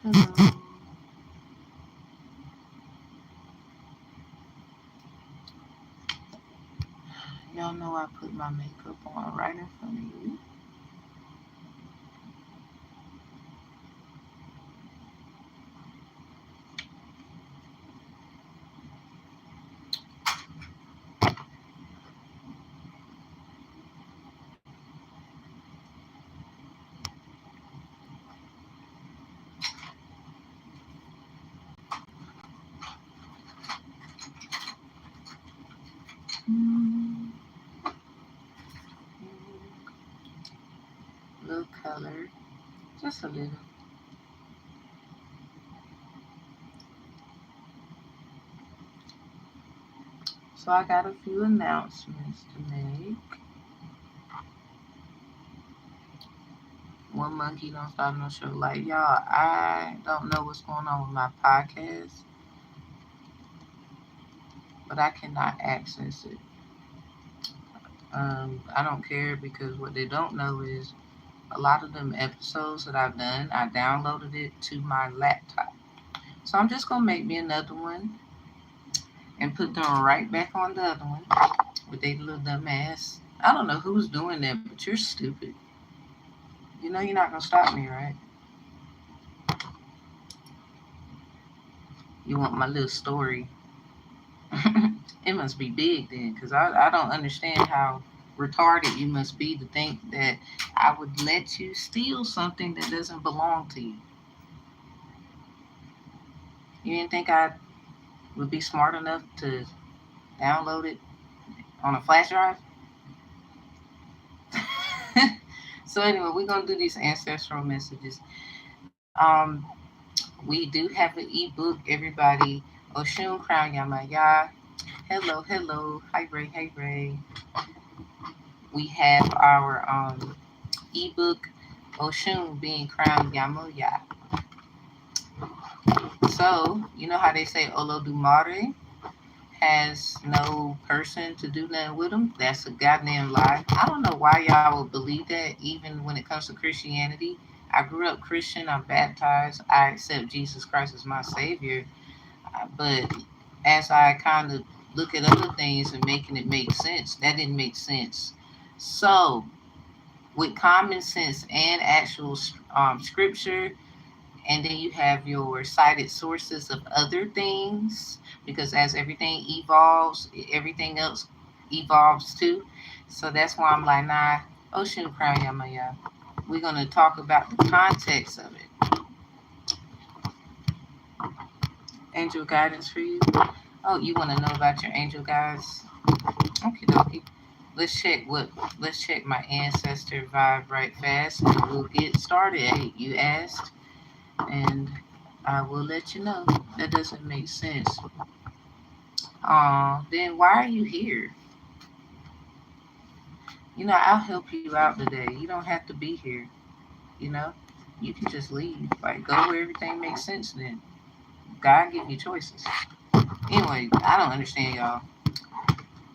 Hello. Y'all know I put my makeup on right in front of you. Mm, little color, just a little. So I got a few announcements to make. One monkey don't stop no show. Like y'all, I don't know what's going on with my podcast, but I cannot access it. I don't care because what they don't know is a lot of them episodes that I've done, I downloaded it to my laptop. So I'm just gonna make me another one and put them right back on the other one with they little dumb ass. I don't know who's doing that, but you're stupid. You know you're not gonna stop me, right? You want my little story. It must be big then, because I don't understand how retarded you must be to think that I would let you steal something that doesn't belong to you. You didn't think I would be smart enough to download it on a flash drive? So anyway, we're gonna do these ancestral messages. Um, we do have an ebook, everybody. Oshun Crown Yamaya. Hello, hello. Hi Ray, hey Ray. We have our ebook, Oshun being crowned Yamoya. So, you know how they say Olodumare has no person to do nothing with him? That's a goddamn lie. I don't know why y'all would believe that, even when it comes to Christianity. I grew up Christian, I'm baptized, I accept Jesus Christ as my Savior. But as I kind of look at other things and making it make sense, that didn't make sense. So, with common sense and actual scripture, and then you have your cited sources of other things, because as everything evolves, everything else evolves too. So that's why I'm like, nah, Ocean Crown Yamaya. We're going to talk about the context of it. Angel guidance for you. Oh, you want to know about your angel guides? Okay, dokie. Let's check my ancestor vibe right fast and we'll get started. Hey, you asked, and I will let you know. That doesn't make sense. Then why are you here? You know, I'll help you out today. You don't have to be here. You know, you can just leave. Like, go where everything makes sense then. God give you choices. Anyway, I don't understand y'all.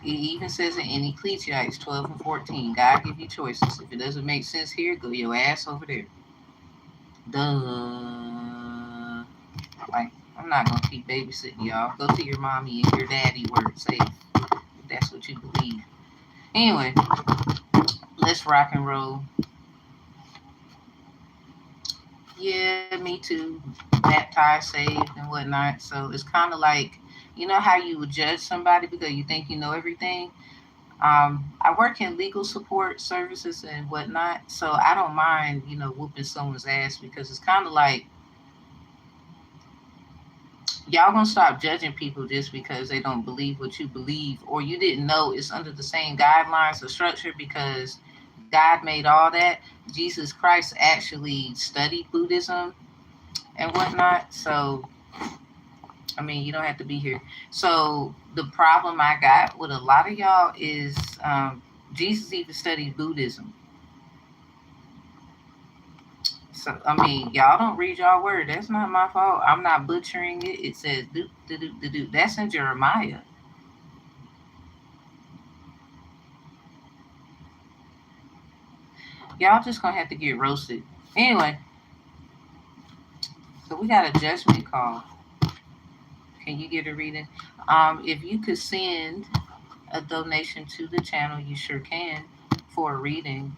It even says it in Ecclesiastes 12 and 14. God give you choices. If it doesn't make sense here, go your ass over there. Duh. Like, I'm not gonna keep babysitting y'all. Go to your mommy and your daddy where it's safe. If that's what you believe. Anyway, let's rock and roll. Yeah, me too. Baptized, saved, and whatnot. So it's kind of like, you know how you would judge somebody because you think you know everything? I work in legal support services and whatnot, so I don't mind, whooping someone's ass because it's kind of like y'all gonna stop judging people just because they don't believe what you believe, or you didn't know it's under the same guidelines or structure because God made all that. Jesus Christ actually studied Buddhism and whatnot, so I mean, you don't have to be here. So the problem I got with a lot of y'all is Jesus even studied Buddhism. So I mean, y'all don't read y'all word. That's not my fault. I'm not butchering it. It says do do do do do. That's in Jeremiah. Y'all just gonna have to get roasted. Anyway, So we got a judgment call. Can you get a reading? If you could send a donation to the channel, you sure can for a reading.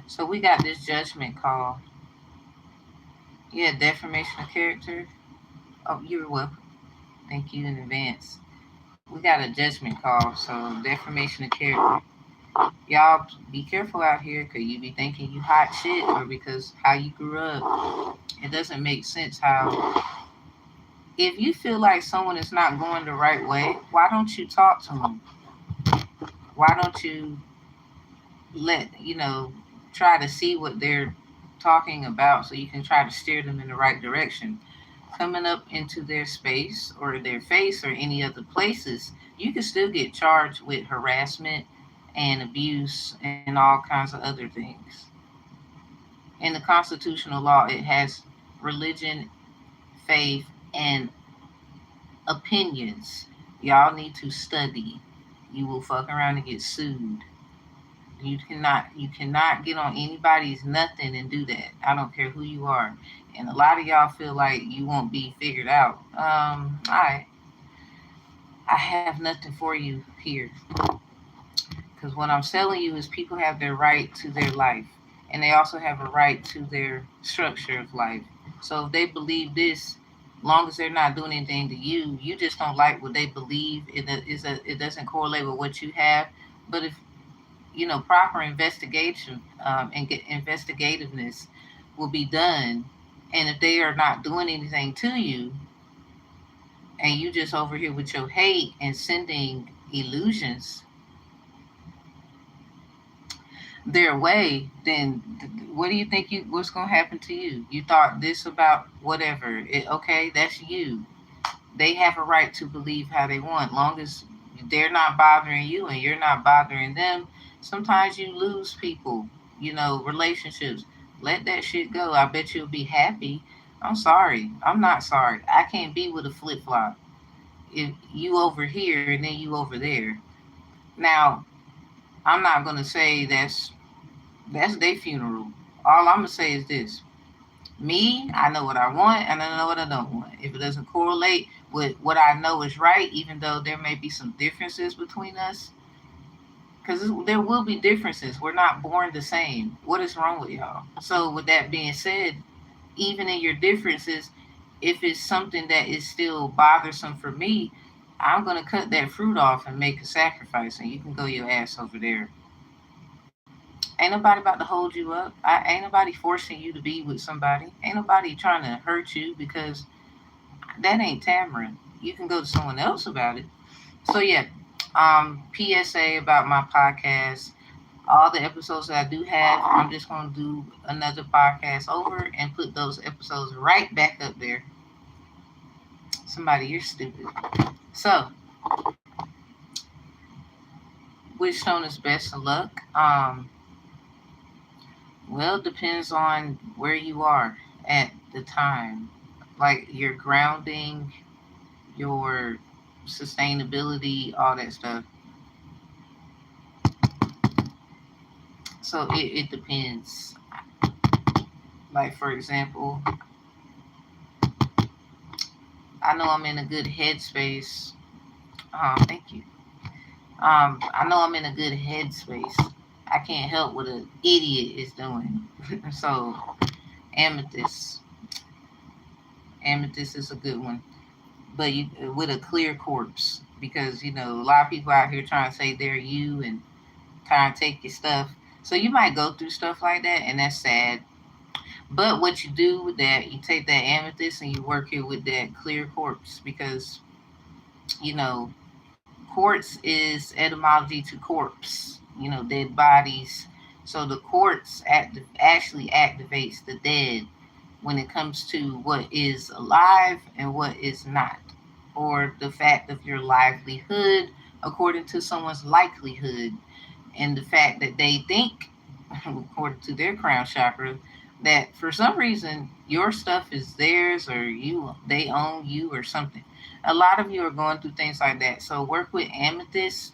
So we got this judgment call. Yeah, defamation of character. Oh, you're welcome. Thank you in advance. We got a judgment call, so defamation of character. Y'all be careful out here because you be thinking you hot shit or because how you grew up. It doesn't make sense how if you feel like someone is not going the right way, why don't you talk to them? Why don't you try to see what they're talking about so you can try to steer them in the right direction? Coming up into their space or their face or any other places, you can still get charged with harassment and abuse and all kinds of other things. In the constitutional law, it has religion, faith, and opinions. Y'all need to study. You will fuck around and get sued. You cannot get on anybody's nothing and do that. I don't care who you are. And a lot of y'all feel like you won't be figured out. I have nothing for you here. Because what I'm telling you is people have their right to their life. And they also have a right to their structure of life. So if they believe this, long as they're not doing anything to you, you just don't like what they believe. It doesn't correlate with what you have. But if proper investigation and get investigativeness will be done, and if they are not doing anything to you, and you just over here with your hate and sending illusions their way, then what do you think what's going to happen to you? You thought this about whatever. Okay, that's you. They have a right to believe how they want, long as they're not bothering you and you're not bothering them. Sometimes you lose people, relationships. Let that shit go. I bet you'll be happy. I'm sorry. I'm not sorry. I can't be with a flip flop. If you over here and then you over there. Now, I'm not gonna say that's their funeral. All I'm gonna say is this: me, I know what I want and I know what I don't want. If it doesn't correlate with what I know is right, even though there may be some differences between us, because there will be differences. We're not born the same. What is wrong with y'all? So, with that being said, even in your differences, if it's something that is still bothersome for me, I'm going to cut that fruit off and make a sacrifice, and you can go your ass over there. Ain't nobody about to hold you up. Ain't nobody forcing you to be with somebody. Ain't nobody trying to hurt you because that ain't Tamara. You can go to someone else about it. So yeah, PSA about my podcast. All the episodes that I do have, I'm just going to do another podcast over and put those episodes right back up there. Somebody, you're stupid. So, which stone is best of luck? Well, it depends on where you are at the time. Like your grounding, your sustainability, all that stuff. So it depends. Like, for example, I know I'm in a good headspace. Thank you. I know I'm in a good headspace. I can't help what an idiot is doing. So, amethyst. Amethyst is a good one. But with a clear corpse. Because, a lot of people out here trying to say they're you and trying to take your stuff. So you might go through stuff like that, and that's sad. But what you do with that, you take that amethyst and you work it with that clear quartz, because quartz is etymology to corpse, dead bodies. So the quartz actually activates the dead when it comes to what is alive and what is not, or the fact of your livelihood according to someone's likelihood, and the fact that they think, according to their crown chakra, that for some reason your stuff is theirs, or they own you or something. A lot of you are going through things like that. So work with amethyst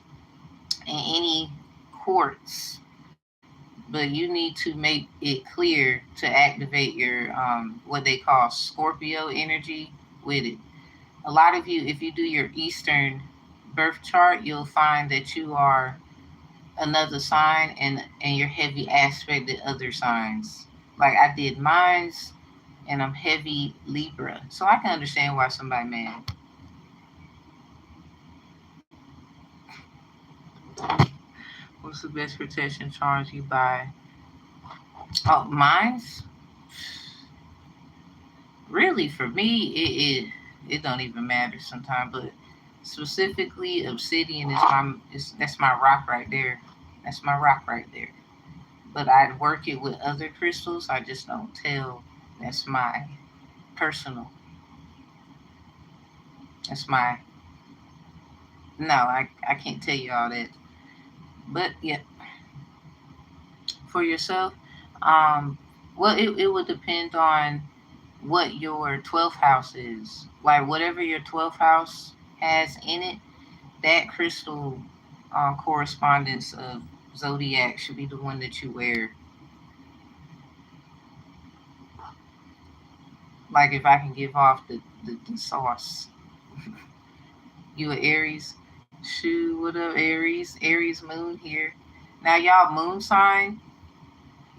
and any quartz but you need to make it clear to activate your what they call Scorpio energy with it. A lot of you, if you do your Eastern birth chart, you'll find that you are another sign, and you're heavy aspected other signs. Like I did mine's, and I'm heavy Libra, so I can understand why somebody mad. What's the best protection charms you buy? Oh, mine's really for me it don't even matter sometimes, but specifically obsidian is that's my rock right there. That's my rock right there. But I'd work it with other crystals. I just don't tell. That's my personal. That's my no. I can't tell you all that. But yeah, for yourself, um, well, it would depend on what your 12th house is. Like whatever your 12th house has in it, that crystal correspondence of zodiac should be the one that you wear. Like if I can give off the sauce. You a Aries? Shoot, what up, Aries? Aries moon here. Now y'all moon sign,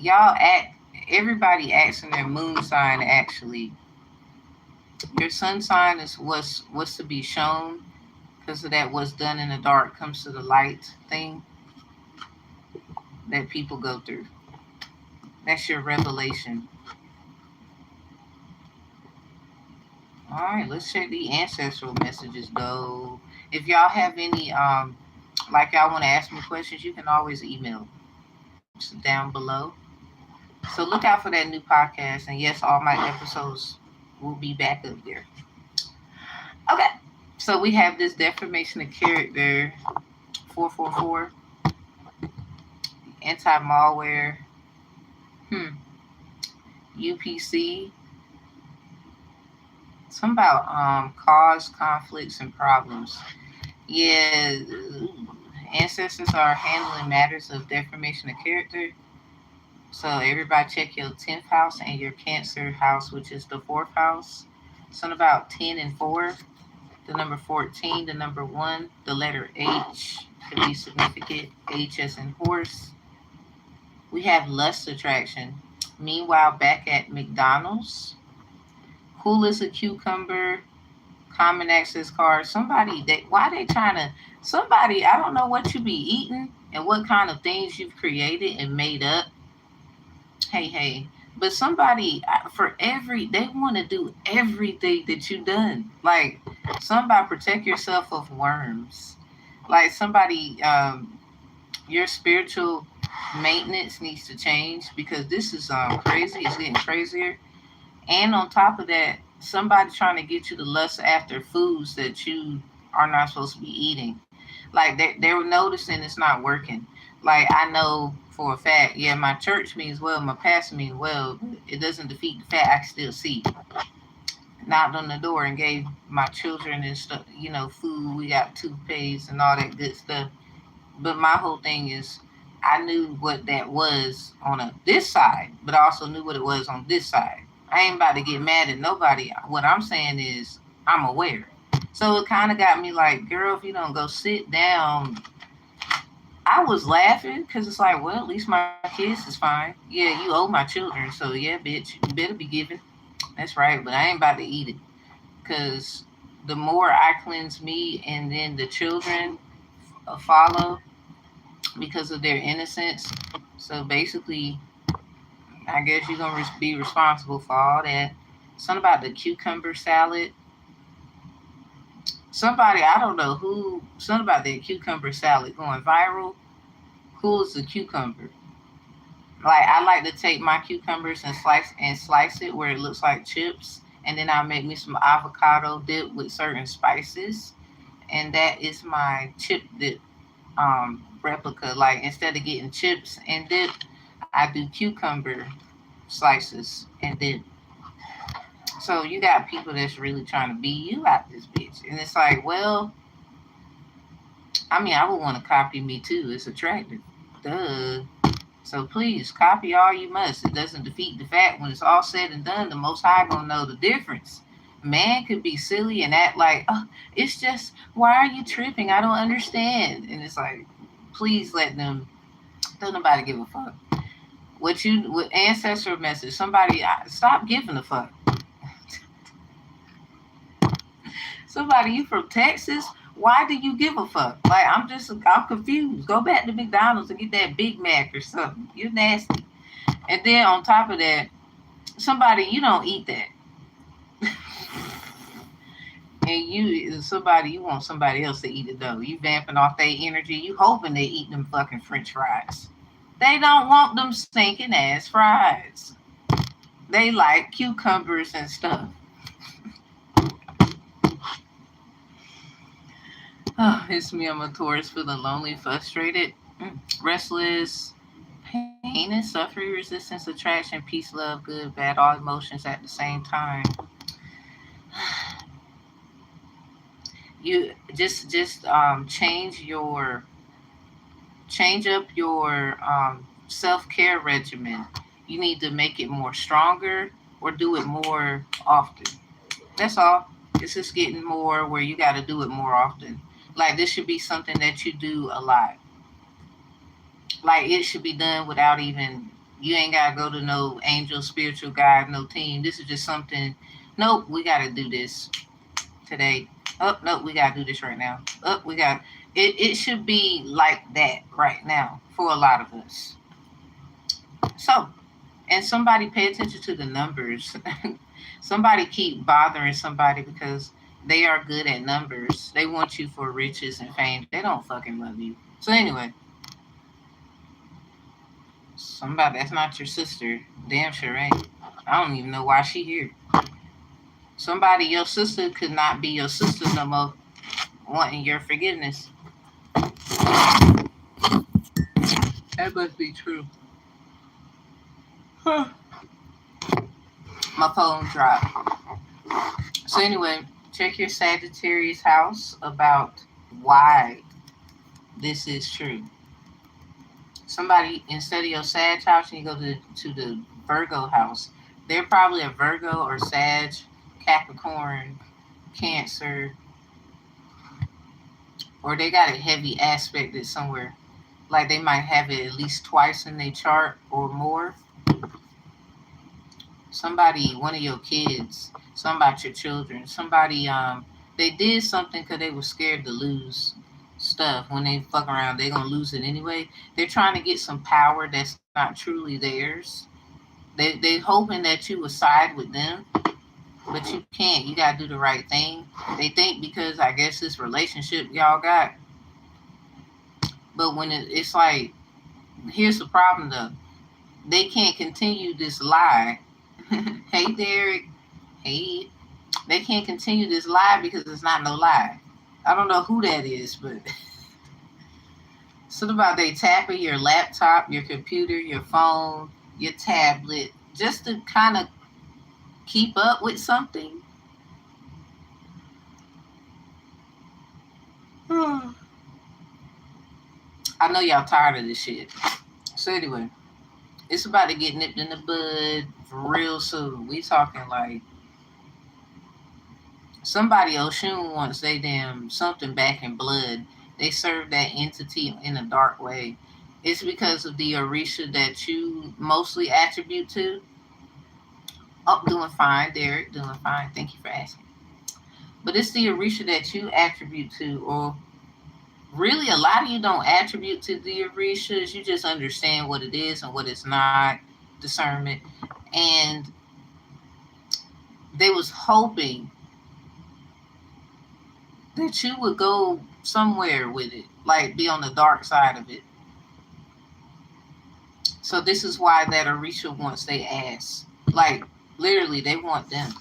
y'all act everybody acts in their moon sign actually. Your sun sign is what's to be shown because of that what's done in the dark comes to the light thing that people go through. That's your revelation. All right, let's check the ancestral messages though. If y'all have any like y'all want to ask me questions, you can always email down below. So look out for that new podcast. And yes, all my episodes will be back up there. Okay. So we have this deformation of character 444, anti-malware, UPC, some about cause conflicts and problems. Yeah, ancestors are handling matters of deformation of character. So everybody check your 10th house and your Cancer house, which is the 4th house. Something about 10 and 4, the number 14, the number 1, the letter H could be significant. H as in horse. We have lust attraction. Meanwhile, back at McDonald's, cool as a cucumber, common access card. Somebody that why they trying to somebody I don't know what you be eating and what kind of things you've created and made up. Hey, but somebody for every they want to do everything that you done. Like somebody protect yourself of worms. Like somebody your spiritual maintenance needs to change because this is crazy. It's getting crazier. And on top of that, somebody trying to get you to lust after foods that you are not supposed to be eating. Like they were noticing it's not working. Like I know for a fact, yeah, my church means well, my pastor means well. It doesn't defeat the fact I still see. Knocked on the door and gave my children and stuff, food. We got toothpaste and all that good stuff. But my whole thing is, I knew what that was on this side, but I also knew what it was on this side. I ain't about to get mad at nobody. What I'm saying is, I'm aware. So it kind of got me like, girl, if you don't go sit down. I was laughing because it's like, well, at least my kids is fine. Yeah, you owe my children. So yeah, bitch, you better be giving. That's right. But I ain't about to eat it because the more I cleanse me and then the children follow because of their innocence. So basically, I guess you're going to be responsible for all that. Something about the cucumber salad. Somebody, I don't know who, something about that cucumber salad going viral. Cool as a cucumber. Like, I like to take my cucumbers and slice it where it looks like chips. And then I'll make me some avocado dip with certain spices. And that is my chip dip replica. Like, instead of getting chips and dip, I do cucumber slices and dip. So you got people that's really trying to be you out this bitch. And it's like, well, I mean, I would want to copy me too. It's attractive. Duh. So please copy all you must. It doesn't defeat the fact when it's all said and done, the Most High gonna know the difference. Man could be silly and act like, oh, it's just, why are you tripping? I don't understand. And it's like, please let them, don't nobody give a fuck. With ancestral message, somebody, stop giving a fuck. Somebody, you from Texas? Why do you give a fuck? Like, I'm confused. Go back to McDonald's and get that Big Mac or something. You're nasty. And then on top of that, somebody, you don't eat that. And you want somebody else to eat it though. You vamping off their energy. You hoping they eat them fucking French fries. They don't want them stinking ass fries. They like cucumbers and stuff. Oh, it's me. I'm a Taurus, feeling lonely, frustrated, restless, pain and suffering, resistance, attraction, peace, love, good, bad, all emotions at the same time. You just change up your self-care regimen. You need to make it more stronger or do it more often. That's all. It's just getting more where you got to do it more often. Like, this should be something that you do a lot. Like, it should be done without even, you ain't got to go to no angel, spiritual guide, no team. This is just something, nope, we got to do this today. Oh, nope, we got to do this right now. Oh, it should be like that right now for a lot of us. So, and somebody pay attention to the numbers. Somebody keep bothering somebody because they are good at numbers. They want you for riches and fame. They don't fucking love you. So anyway, somebody that's not your sister, damn sure ain't. I don't even know why she here. Somebody, your sister could not be your sister no more, wanting your forgiveness. That must be true. Huh. My phone dropped. So anyway, check your Sagittarius house about why this is true. Somebody, instead of your Sag house, you go to the Virgo house. They're probably a Virgo or Sag, Capricorn, Cancer, or they got a heavy aspected somewhere. Like, they might have it at least twice in their chart or more. Somebody, one of your kids, some about your children, somebody, they did something because they were scared to lose stuff. When they fuck around, they're going to lose it anyway. They're trying to get some power that's not truly theirs. They hoping that you will side with them, but you can't. You got to do the right thing. They think because, I guess, this relationship y'all got. But when it's like, here's the problem though. They can't continue this lie. Hey, Derek. Hey. They can't continue this lie because it's not no lie. I don't know who that is, but something about they tapping your laptop, your computer, your phone, your tablet, just to kind of keep up with something. I know y'all tired of this shit. So anyway, it's about to get nipped in the bud real soon. We talking like somebody Oshun wants they damn something back in blood. They serve that entity in a dark way. It's because of the Orisha that you mostly attribute to. Oh, doing fine, Derek. Doing fine. Thank you for asking. But it's the Orisha that you attribute to, or really a lot of you don't attribute to the Orishas. You just understand what it is and what it's not. Discernment. And they was hoping that you would go somewhere with it, like be on the dark side of it. So this is why that Orisha wants they ass. Like, literally, they want them.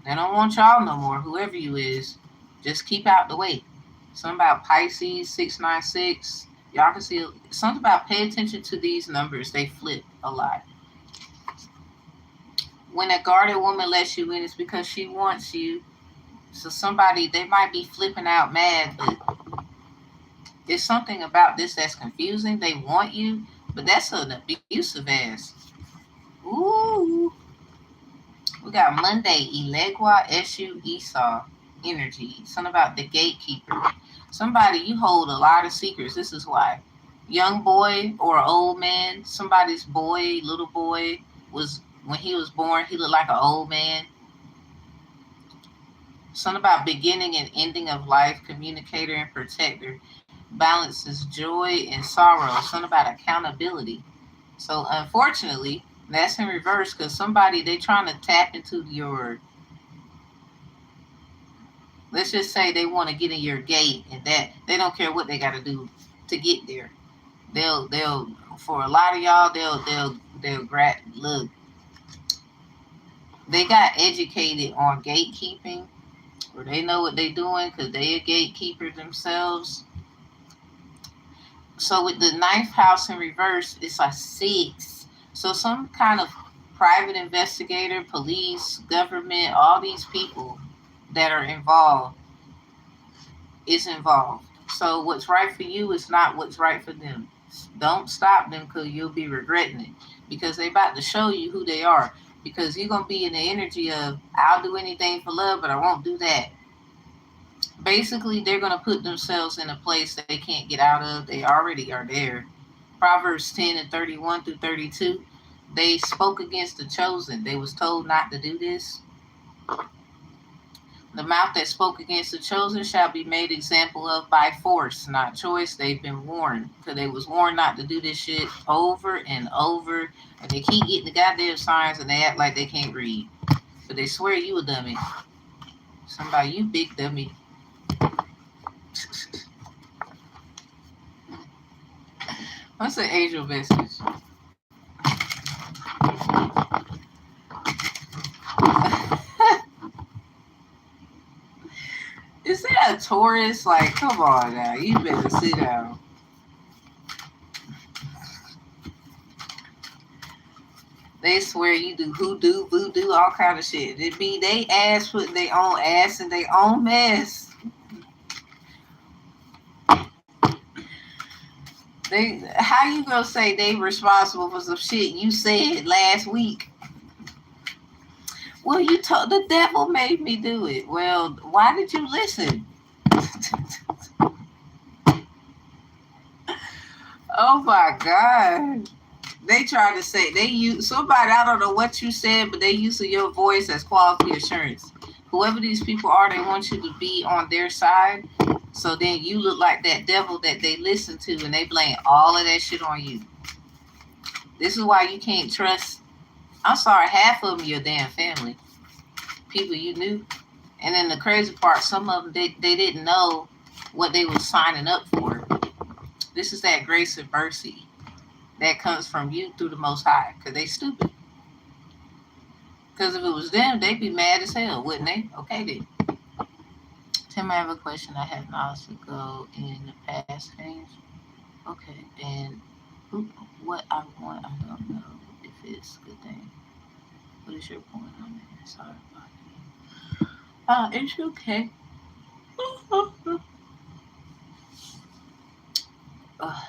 They don't want y'all no more, whoever you is. Just keep out the way. Something about Pisces, 696. Y'all can see something about pay attention to these numbers. They flip a lot. When a guarded woman lets you in, it's because she wants you. So somebody, they might be flipping out mad, but there's something about this that's confusing. They want you, But that's an abusive ass. Ooh. We got Monday, Elegua Eshu Esau energy. Something about the gatekeeper. Somebody, you hold a lot of secrets. This is why. Young boy or old man, somebody's boy, little boy, was when he was born, he looked like an old man. Something about beginning and ending of life, communicator and protector. Balances joy and sorrow. Something about accountability. So unfortunately, that's in reverse because somebody they trying to tap into your, let's just say they want to get in your gate and that they don't care what they got to do to get there. They'll for a lot of y'all they'll grab look. They got educated on gatekeeping, or they know what they doing because they a gatekeeper themselves. So with the ninth house in reverse, it's a six. So some kind of private investigator, police, government, all these people that are involved is involved. So what's right for you is not what's right for them. Don't stop them because you'll be regretting it. Because they about to show you who they are. Because you're gonna be in the energy of I'll do anything for love, but I won't do that. Basically, they're gonna put themselves in a place they can't get out of. They already are there. Proverbs 10 and 31 through 32. They spoke against the chosen. They was told not to do this. The mouth that spoke against the chosen shall be made example of by force, not choice. They've been warned because they was warned not to do this shit over and over, and they keep getting the goddamn signs and they act like they can't read, but they swear you a dummy. Somebody, you big dummy. What's the angel message? Is that a Taurus? Like, come on now, you better sit down. They swear you do hoodoo, voodoo, all kind of shit. It be they ass putting their own ass in their own mess. They, how you gonna say they responsible for some shit you said last week? Well, you told the devil made me do it. Well, why did you listen? Oh my God. They try to say they use somebody, I don't know what you said, but they using your voice as quality assurance. Whoever these people are, they want you to be on their side. So then you look like that devil that they listen to and they blame all of that shit on you. This is why you can't trust, I'm sorry, half of them your damn family. People you knew. And then the crazy part, some of them they didn't know what they were signing up for. This is that grace and mercy that comes from you through the Most High, because they stupid. Because if it was them, they'd be mad as hell, wouldn't they? Okay then. Tim, I have a question. I have knowledge to go in the past things. Okay, and what I want, I don't know if it's a good thing. What is your point on that? Sorry about it. It's okay. uh,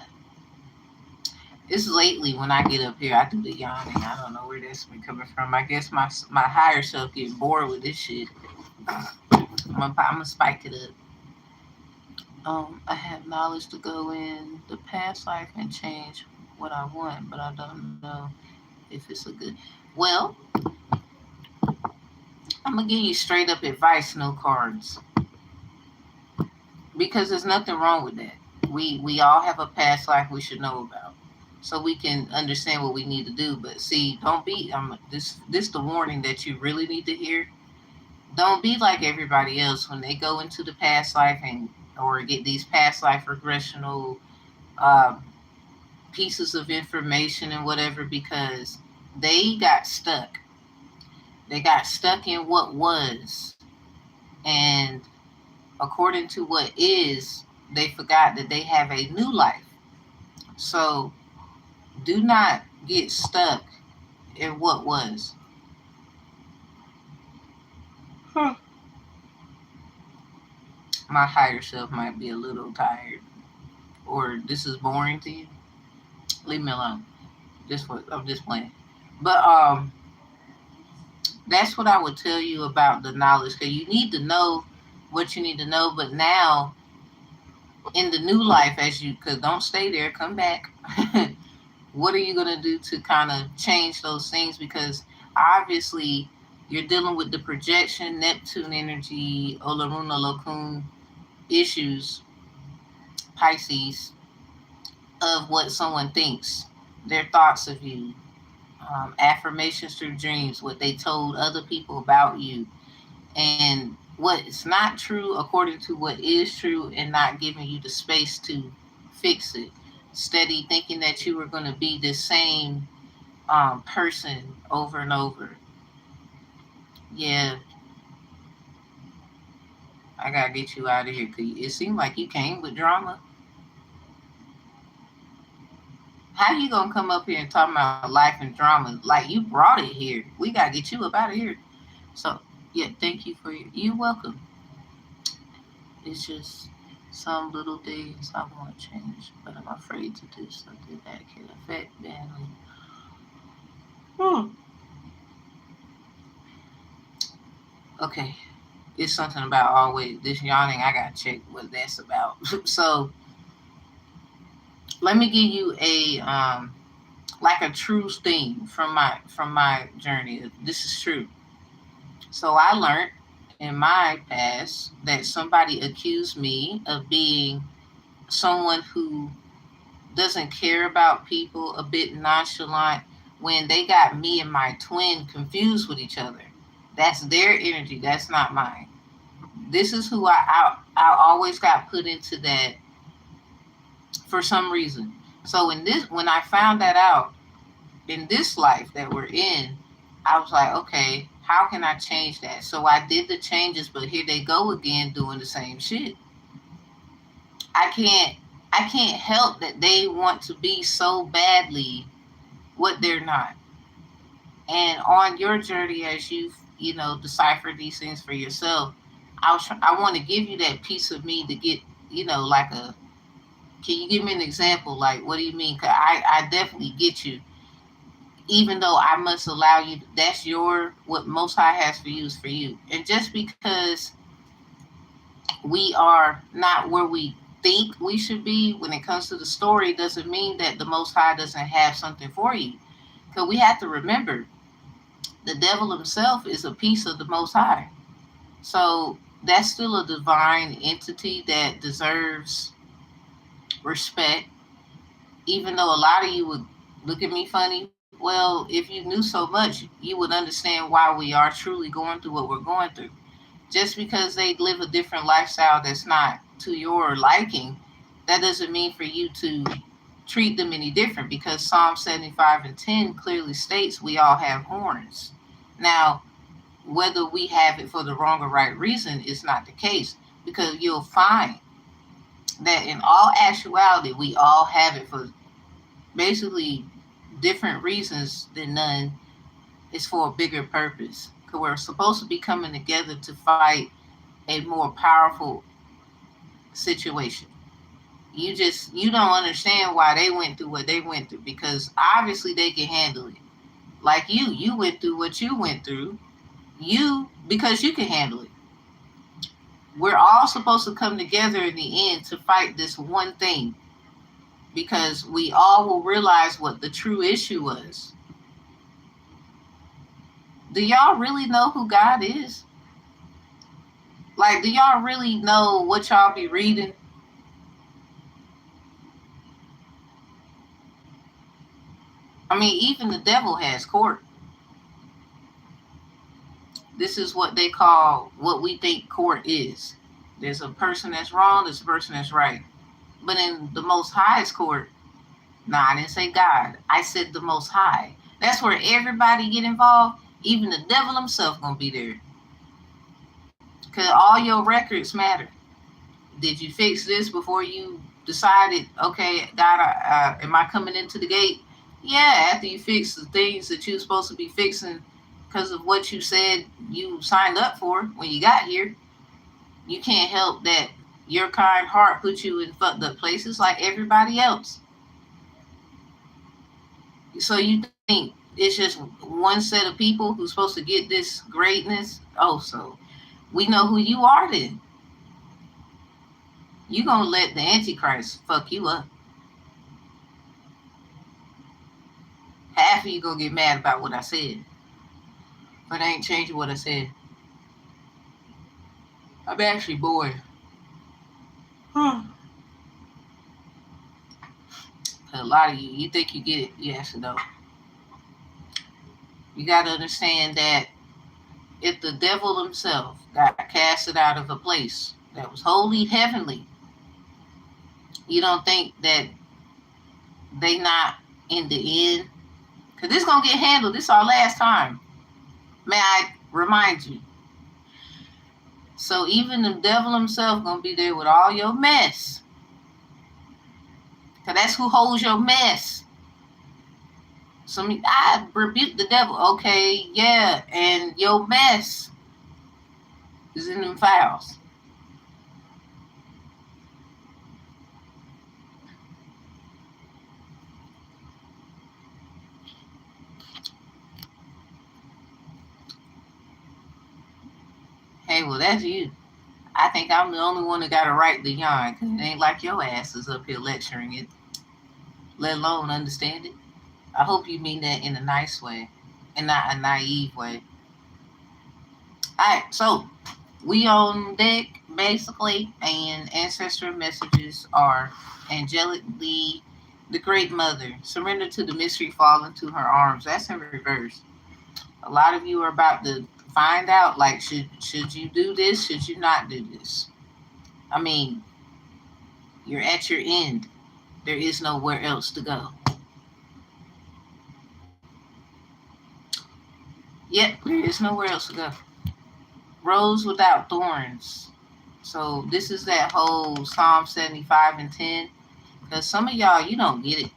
it's lately when I get up here, I do the yawning. I don't know where that's been coming from. I guess my higher self get bored with this shit. I'm gonna spike it up. I have knowledge to go in the past life and change what I want, but I don't know if it's a good. Well, I'm gonna give you straight up advice, no cards, because there's nothing wrong with that. We all have a past life we should know about, so we can understand what we need to do. But see, don't be this the warning that you really need to hear. Don't be like everybody else when they go into the past life and or get these past life regressional uh, pieces of information and whatever, because they got stuck. They got stuck in what was, and according to what is, they forgot that they have a new life. So do not get stuck in what was. Huh. My higher self might be a little tired, or this is boring to you. Leave me alone. I'm just playing. But that's what I would tell you about the knowledge. Because you need to know what you need to know. But now in the new life, because don't stay there, come back. What are you going to do to kind of change those things? Because obviously you're dealing with the projection, Neptune energy, Olaruna Lokun issues, Pisces, of what someone thinks, their thoughts of you, affirmations through dreams, what they told other people about you, and what is not true according to what is true, and not giving you the space to fix it. Steady thinking that you were going to be the same person over and over. Yeah, I gotta get you out of here because it seemed like you came with drama. How you gonna come up here and talk about life and drama? Like you brought it here. We gotta get you up out of here. So yeah, thank you for you're welcome. It's just some little things I want to change, but I'm afraid to do something that can affect badly. Okay, it's something about always this yawning. I gotta check what that's about. So let me give you a like a true thing from my journey. This is true. So I learned in my past that somebody accused me of being someone who doesn't care about people, a bit nonchalant, when they got me and my twin confused with each other. That's their energy. That's not mine. This is who I always got put into that for some reason. So when I found that out in this life that we're in, I was like, okay, how can I change that? So I did the changes, but here they go again doing the same shit. I can't help that they want to be so badly what they're not. And on your journey, as you've decipher these things for yourself, I want to give you that piece of me to get like a. Can you give me an example? Like, what do you mean? 'Cause I definitely get you. Even though I must allow you, that's what Most High has for you is for you. And just because we are not where we think we should be when it comes to the story doesn't mean that the Most High doesn't have something for you. Because we have to remember, the devil himself is a piece of the Most High. So that's still a divine entity that deserves respect. Even though a lot of you would look at me funny, well, if you knew so much, you would understand why we are truly going through what we're going through. Just because they live a different lifestyle that's not to your liking, that doesn't mean for you to treat them any different, because Psalm 75:10 clearly states we all have horns. Now, whether we have it for the wrong or right reason is not the case, because you'll find that in all actuality, we all have it for basically different reasons than none. Is for a bigger purpose. Because we're supposed to be coming together to fight a more powerful situation. You don't understand why they went through what they went through, because obviously they can handle it. Like you went through what you went through, because you can handle it. We're all supposed to come together in the end to fight this one thing, because we all will realize what the true issue was. Do y'all really know who God is? Like, do y'all really know what y'all be reading? I mean, even the devil has court. This is what they call what we think court is. There's a person that's wrong, there's a person that's right. But in the Most High's court, I didn't say God. I said the Most High. That's where everybody get involved. Even the devil himself gonna be there. Because all your records matter. Did you fix this before you decided, okay, God, am I coming into the gate? Yeah, after you fix the things that you're supposed to be fixing because of what you said you signed up for when you got here. You can't help that your kind heart put you in fucked up places like everybody else. So you think it's just one set of people who's supposed to get this greatness? Oh, so we know who you are then. You gonna let the Antichrist fuck you up. Half of you gonna get mad about what I said. But I ain't changing what I said. I'm actually bored. A lot of you think you get it. You actually don't. You gotta understand that if the devil himself got casted out of a place that was holy heavenly, you don't think that they not in the end? Because this gonna get handled. This our last time. May I remind you. So even the devil himself gonna be there with all your mess. Because that's who holds your mess. So I rebuke the devil. Okay, yeah, and your mess is in them files. Hey, well, that's you. I think I'm the only one that got a right to yawn, because it ain't like your ass is up here lecturing it, let alone understand it. I hope you mean that in a nice way and not a naive way. Alright, so we on deck basically, and ancestral messages are angelically the Great Mother, surrender to the mystery, fall into her arms. That's in reverse. A lot of you are about to find out, like, should you do this? Should you not do this? I mean, you're at your end. There is nowhere else to go. Yep, there is nowhere else to go. Rose without thorns. So this is that whole Psalm 75 and 10. Because some of y'all, you don't get it.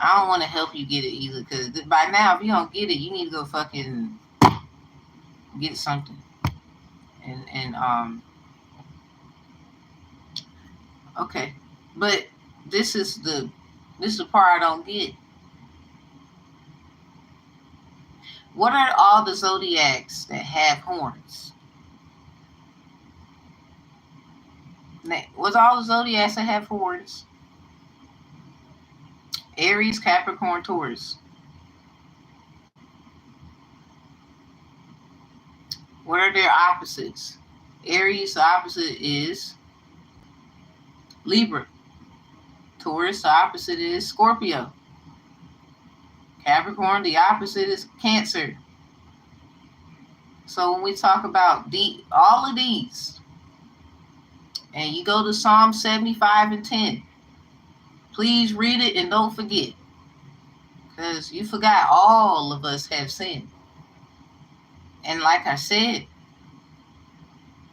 I don't want to help you get it either. Because by now, if you don't get it, you need to go fucking get something. And okay. But this is the part I don't get. What are all the zodiacs that have horns? What's all the zodiacs that have horns? Aries, Capricorn, Taurus. What are their opposites? Aries, the opposite is Libra. Taurus, the opposite is Scorpio. Capricorn, the opposite is Cancer. So when we talk about all of these, and you go to Psalm 75 and 10, please read it and don't forget. Because you forgot all of us have sinned. And like I said,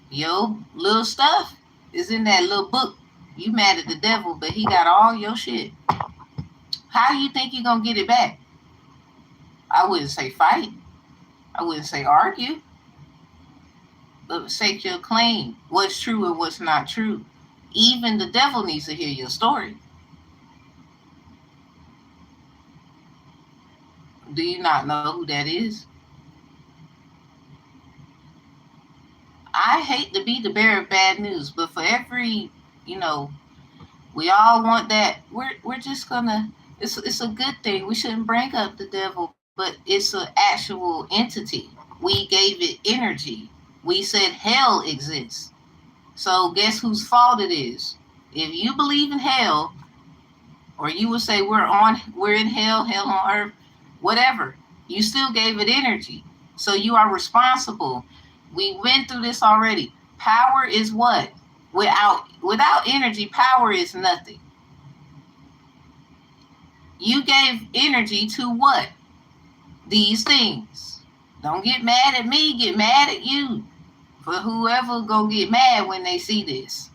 your little stuff is in that little book. You mad at the devil, but he got all your shit. How do you think you're going to get it back? I wouldn't say fight. I wouldn't say argue. But state your claim. What's true and what's not true. Even the devil needs to hear your story. Do you not know who that is? I hate to be the bearer of bad news, but for every, we all want that. We're just gonna. It's a good thing. We shouldn't bring up the devil, but it's an actual entity. We gave it energy. We said hell exists. So guess whose fault it is? If you believe in hell, or you would say we're in hell on earth, whatever, you still gave it energy. So you are responsible. We went through this already. Power is what? Without energy, power is nothing. You gave energy to what? These things. Don't get mad at me, get mad at you. For whoever go get mad when they see this.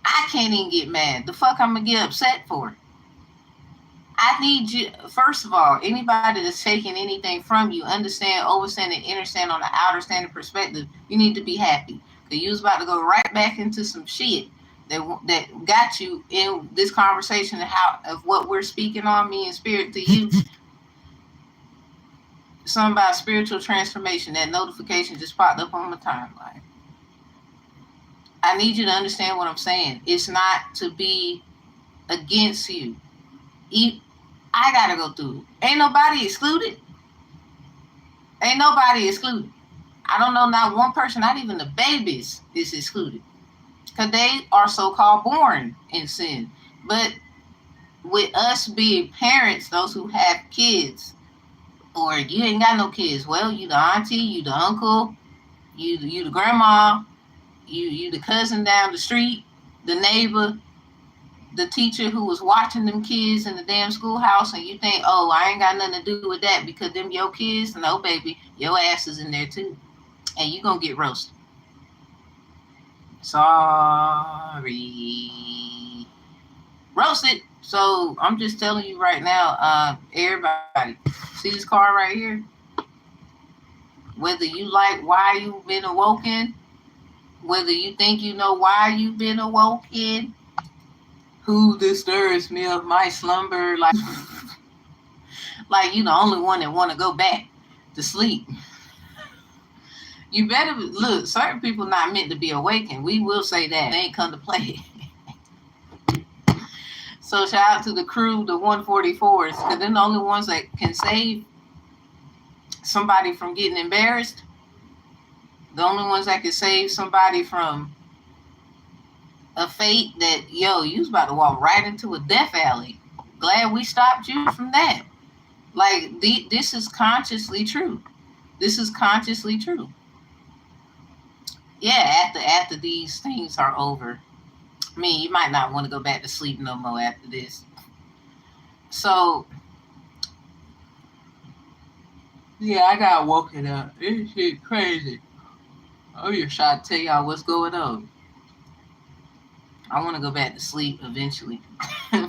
I can't even get mad. The fuck I'm gonna get upset for? I need you, first of all, anybody that's taking anything from you, understand, overstand, and understand on the outer standing perspective, you need to be happy. Because you was about to go right back into some shit that got you in this conversation and how of what we're speaking on, me and spirit to you. Something about spiritual transformation. That notification just popped up on my timeline. I need you to understand what I'm saying. It's not to be against you. I gotta go through it. Ain't nobody excluded. Ain't nobody excluded. I don't know not one person, not even the babies, is excluded. Because they are so-called born in sin. But with us being parents, those who have kids, or you ain't got no kids, well, you the auntie, you the uncle, you the grandma, you the cousin down the street, the neighbor, the teacher who was watching them kids in the damn schoolhouse, and you think, oh, I ain't got nothing to do with that because them your kids. No, baby, your ass is in there too, and you gonna get roasted. Sorry. Roasted. So I'm just telling you right now, everybody, see this card right here? Whether you like why you've been awoken, whether you think you know why you've been awoken, who disturbs me of my slumber, like you the only one that want to go back to sleep. You better look, certain people not meant to be awakened. We will say that. They ain't come to play. So shout out to the crew, the 144s, because they're the only ones that can save somebody from getting embarrassed. The only ones that can save somebody from a fate that, yo, you was about to walk right into a death alley. Glad we stopped you from that. Like, this is consciously true. This is consciously true. Yeah, after these things are over, I mean, you might not want to go back to sleep no more after this. So, yeah, I got woken up. This shit crazy. I'm just trying to tell y'all what's going on. I want to go back to sleep eventually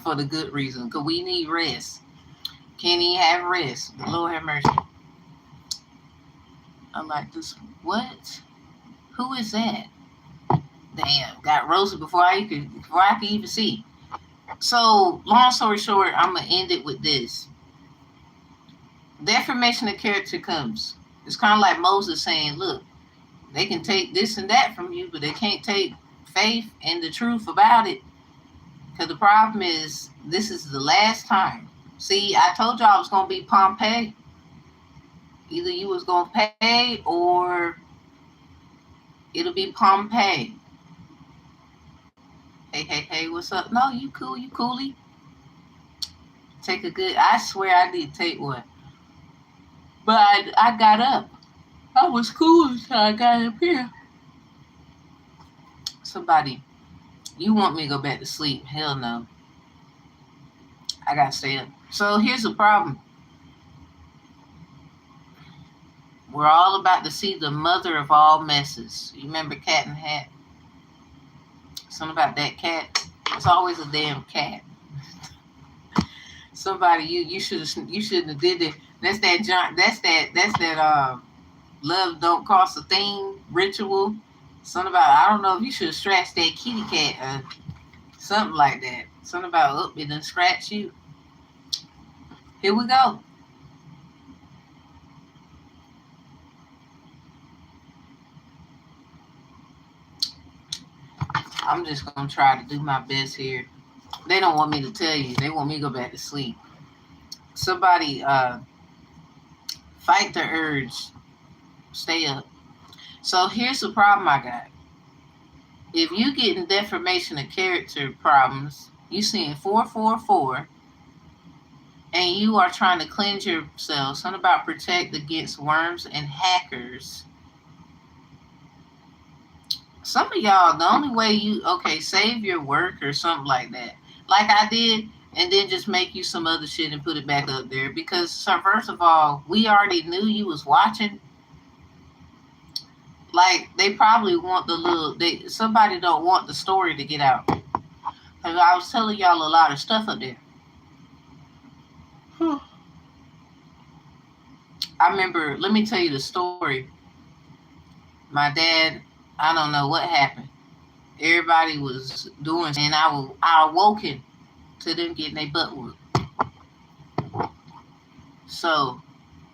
for the good reason, because we need rest. Can't even have rest. Lord have mercy. I'm like, this. What? Who is that? Damn, got roasted before I could even see. So, long story short, I'm gonna end it with this. Deformation of character comes. It's kind of like Moses saying, look, they can take this and that from you, but they can't take faith and the truth about it. Because the problem is, this is the last time. See, I told y'all it was going to be Pompeii. Either you was going to pay or it'll be Pompeii. Hey, what's up? No, you cool, you coolie. Take a good, I swear I did take one. But I got up. I was cool until I got up here. Somebody, you want me to go back to sleep? Hell no. I got to stay up. So here's the problem. We're all about to see the mother of all messes. You remember Cat in the Hat? Something about that cat. It's always a damn cat. Somebody, you shouldn't have did it. That's that love don't cost a thing ritual. Something about, I don't know if you should have scratched that kitty cat or something like that. Something about it done scratch you. Here we go. I'm just going to try to do my best here. They don't want me to tell you. They want me to go back to sleep. Somebody, fight the urge. Stay up. So here's the problem I got. If you getting deformation of character problems, you seeing 444, and you are trying to cleanse yourself, something about protect against worms and hackers. Some of y'all, the only way save your work or something like that. Like I did, and then just make you some other shit and put it back up there. Because, first of all, we already knew you was watching. Like, they probably want somebody don't want the story to get out. Because I was telling y'all a lot of stuff up there. I remember, let me tell you the story. My dad, I don't know what happened. everybody was doing, and I awoken to them getting their butt whooped. So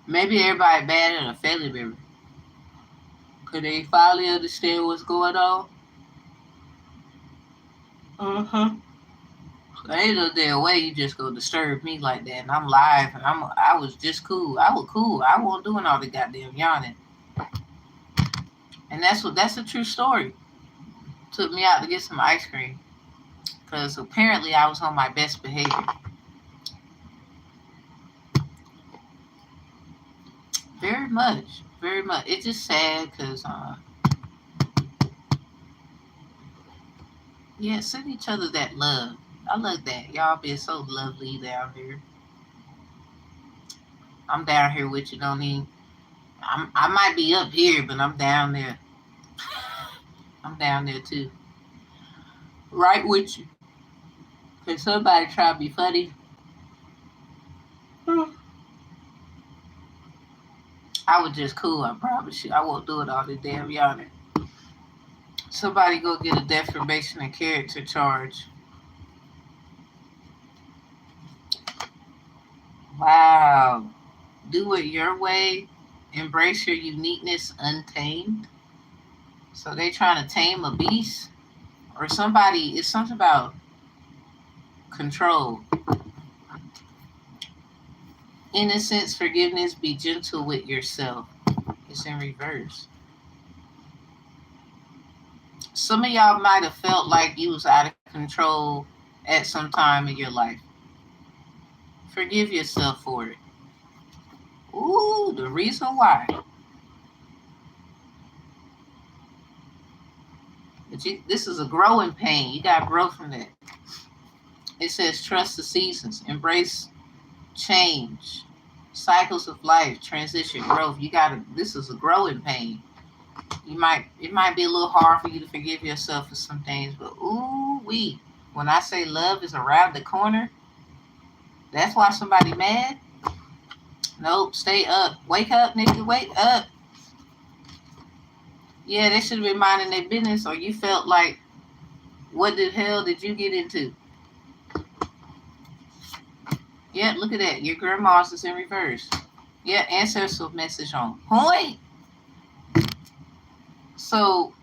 maybe everybody bad at a family member. Could they finally understand what's going on? Uh-huh. Ain't no damn way you just go disturb me like that, and I'm live, and I was just cool. I was cool. I wasn't doing all the goddamn yawning, and that's a true story. Took me out to get some ice cream because apparently I was on my best behavior. Very much, very much. It's just sad because yeah, send each other that love. I love that. Y'all being so lovely down here. I'm down here with you. Don't even. I might be up here, but I'm down there. I'm down there too. Right with you. Cause somebody try to be funny. I was just cool. I promise you. I won't do it all the damn yawning. Somebody go get a defamation of character charge. Wow. Do it your way. Embrace your uniqueness untamed. So they trying to tame a beast? Or somebody, it's something about control. Innocence, forgiveness, be gentle with yourself. It's in reverse. Some of y'all might have felt like you was out of control at some time in your life. Forgive yourself for it. Ooh, the reason why. But this is a growing pain. You got to grow from that. It says trust the seasons. Embrace change. Cycles of life, transition, growth. This is a growing pain. It might be a little hard for you to forgive yourself for some things, but when I say love is around the corner, that's why somebody mad. Nope, stay up. Wake up, nigga, wake up. Yeah, they should have been minding their business, or you felt like, what the hell did you get into? Yeah, look at that. Your grandma's is in reverse. Yeah, ancestral message on point. So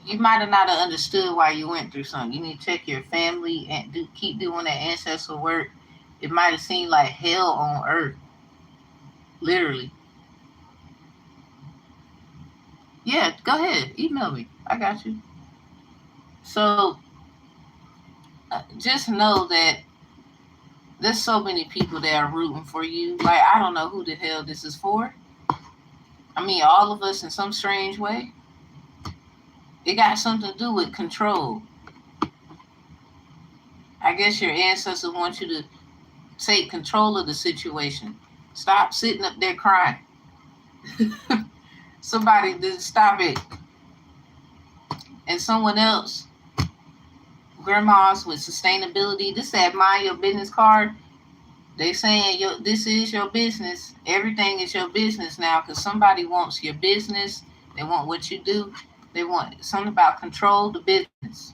you might have not understood why you went through something. You need to check your family and keep doing that ancestral work. It might have seemed like hell on earth. Literally. Yeah, go ahead. Email me. I got you. So just know that there's so many people that are rooting for you. Like, I don't know who the hell this is for. I mean, all of us in some strange way. It got something to do with control. I guess your ancestors want you to take control of the situation. Stop sitting up there crying. Somebody just stop it. And someone else, grandmas with sustainability, this that mind your business card. They saying this is your business. Everything is your business now because somebody wants your business. They want what you do. They want something about control the business.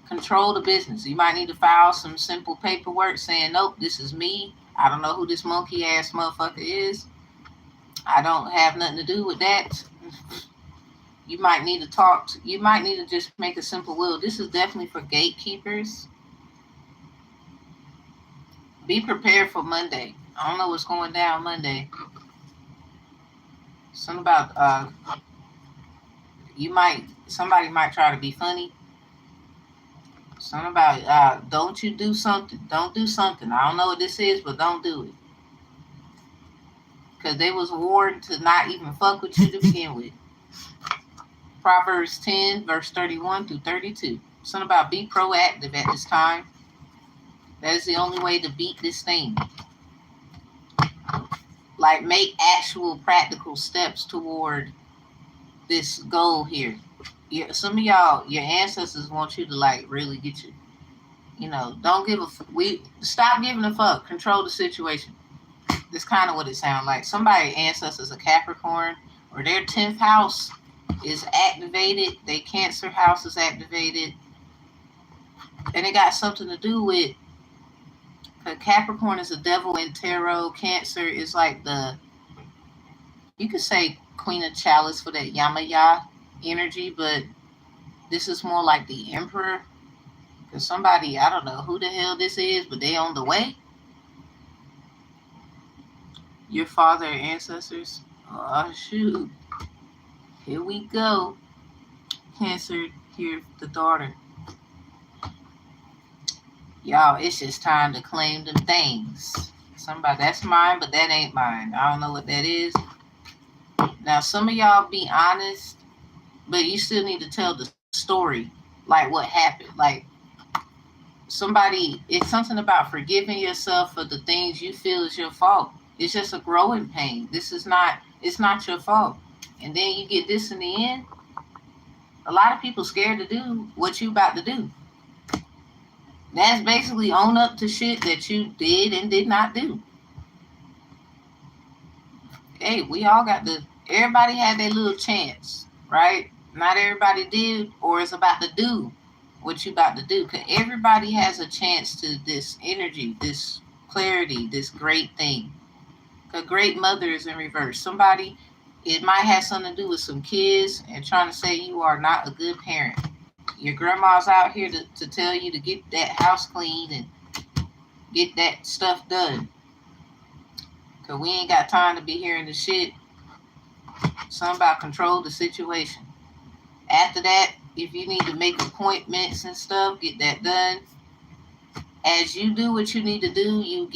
Control the business. You might need to file some simple paperwork saying, nope, this is me. I don't know who this monkey ass motherfucker is. I don't have nothing to do with that. You might need to you might need to just make a simple will. This is definitely for gatekeepers. Be prepared for Monday. I don't know what's going down Monday. Something about somebody might try to be funny. Something about don't you do something. Don't do something. I don't know what this is, but don't do it. Because they was warned to not even fuck with you to begin with. Proverbs 10, verse 31 through 32. Something about be proactive at this time. That is the only way to beat this thing. Like, make actual practical steps toward this goal here. Yeah, some of y'all, your ancestors want you to like really get you. Don't give stop giving a fuck. Control the situation. That's kind of what it sounds like. Somebody ancestors a Capricorn or their 10th house is activated. Their Cancer house is activated. And it got something to do with, Capricorn is the devil in tarot. Cancer is like you could say Queen of Chalice for that Yamaya energy, but this is more like the Emperor. Because somebody, I don't know who the hell this is, but they on the way. Your father and ancestors. Oh, shoot. Here we go. Cancer, here, the daughter. Y'all, it's just time to claim them things. Somebody, that's mine, but that ain't mine. I don't know what that is. Now, some of y'all be honest, but you still need to tell the story, like what happened. Like, it's something about forgiving yourself for the things you feel is your fault. It's just a growing pain. It's not your fault. And then you get this in the end. A lot of people scared to do what you about to do. That's basically own up to shit that you did and did not do. Hey, everybody had their little chance, right? Not everybody did or is about to do what you about to do. Because everybody has a chance to this energy, this clarity, this great thing. Because great mother is in reverse. Somebody, it might have something to do with some kids and trying to say you are not a good parent. Your grandma's out here to tell you to get that house clean and get that stuff done. Because we ain't got time to be hearing the shit. Something about control the situation. After that, if you need to make appointments and stuff, get that done. As you do what you need to do, you'll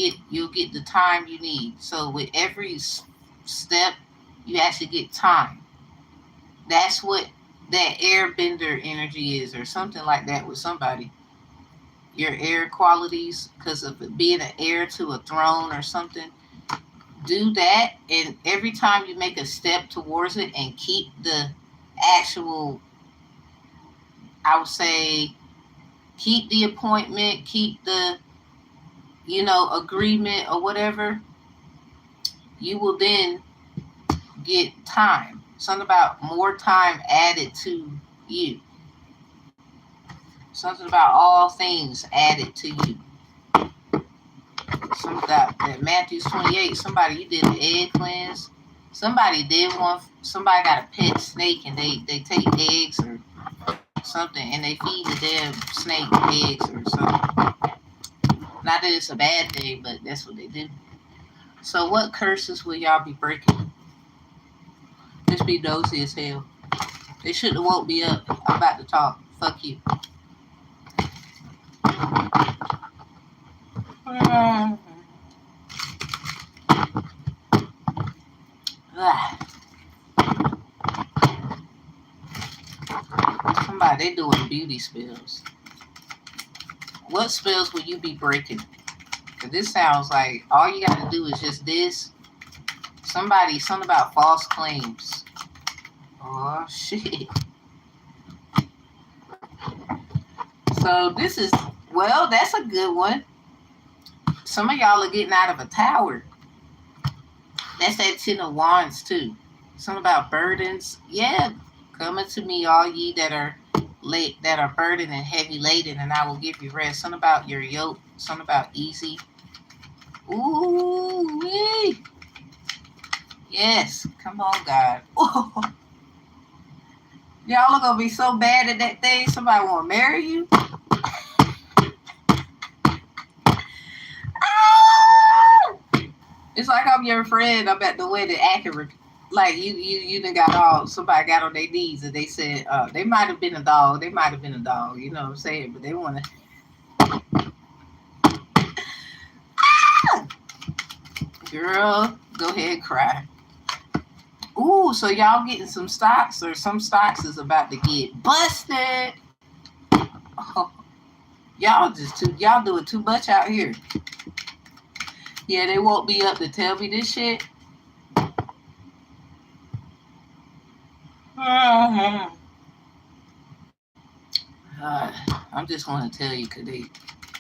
get the time you need. So with every step, you actually get time. That's what that airbender energy is, or something like that with somebody. Your air qualities, because of being an heir to a throne or something. Do that, and every time you make a step towards it and keep the actual, I would say, keep the appointment, keep the, agreement or whatever, you will then get time. Something about more time added to you. Something about all things added to you. Something that Matthew 28, you did an egg cleanse. Somebody did one. Somebody got a pet snake and they take eggs or something and they feed the damn snake eggs or something. Not that it's a bad thing, but that's what they do. So what curses will y'all be breaking? Just be nosy as hell. They shouldn't have woke me up. I'm about to talk. Fuck you. Somebody, they doing beauty spells. What spells will you be breaking? Because this sounds like all you got to do is just this. Something about false claims. Oh, shit. So this is, that's a good one. Some of y'all are getting out of a tower. That's that 10 of Wands too. Something about burdens. Yeah. Coming to me, all ye that are burdened and heavy laden, and I will give you rest. Something about your yoke. Something about easy. Ooh, wee. Yes. Come on, God. Ooh. Y'all are going to be so bad at that thing, somebody want to marry you. It's like I'm your friend. I'm at the wedding accurate. Like you done somebody got on their knees and they said, they might have been a dog. You know what I'm saying? But they want to. Girl, go ahead and cry. Ooh, so y'all getting some stocks, or some stocks is about to get busted. Oh, y'all doing too much out here. Yeah, they woke me up to tell me this shit. I'm just want to tell you, because they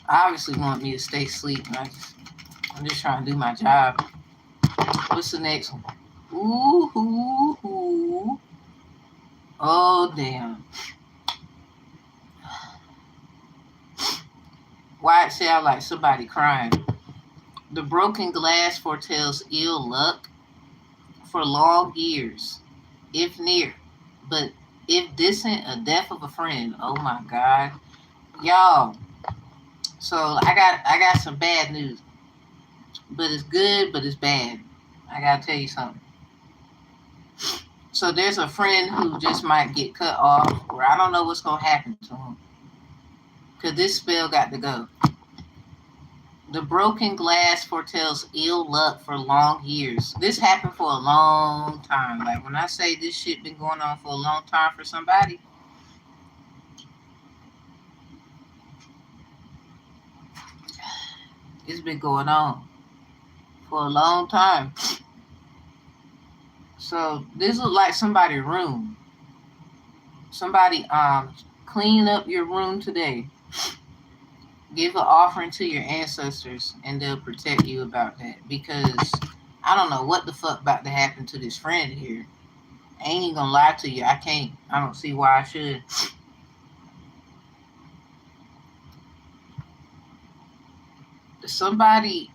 obviously want me to stay asleep. I'm just trying to do my job. What's the next one? Ooh. Oh, damn. Why it sound like somebody crying? The broken glass foretells ill luck for long years, if near, but if distant, a death of a friend. Oh my God, y'all. So I got some bad news, but it's good, but it's bad. I gotta tell you something. So there's a friend who just might get cut off, or I don't know what's gonna happen to him, cause this spell got to go. The broken glass foretells ill luck for long years. This happened for a long time. Like when I say this shit been going on for a long time for somebody, it's been going on for a long time. So this look like somebody's room. Somebody clean up your room today. Give an offering to your ancestors and they'll protect you about that. Because I don't know what the fuck about to happen to this friend here. I ain't even gonna lie to you. I can't. I don't see why I should. Somebody,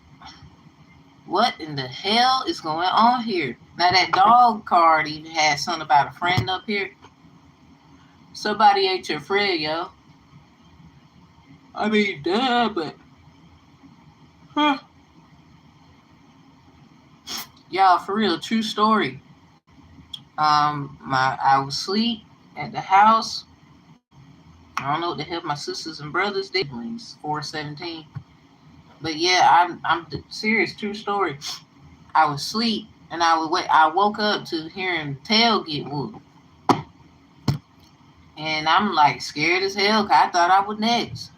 what in the hell is going on here? Now that dog card even has something about a friend up here. Somebody ain't your friend, yo. I mean, duh, but huh. Y'all, for real, true story. I was asleep at the house. I don't know what the hell my sisters and brothers did. 417. But yeah, I'm serious, true story. I was asleep and I woke up to hearing tail get whooped. And I'm like scared as hell because I thought I was next.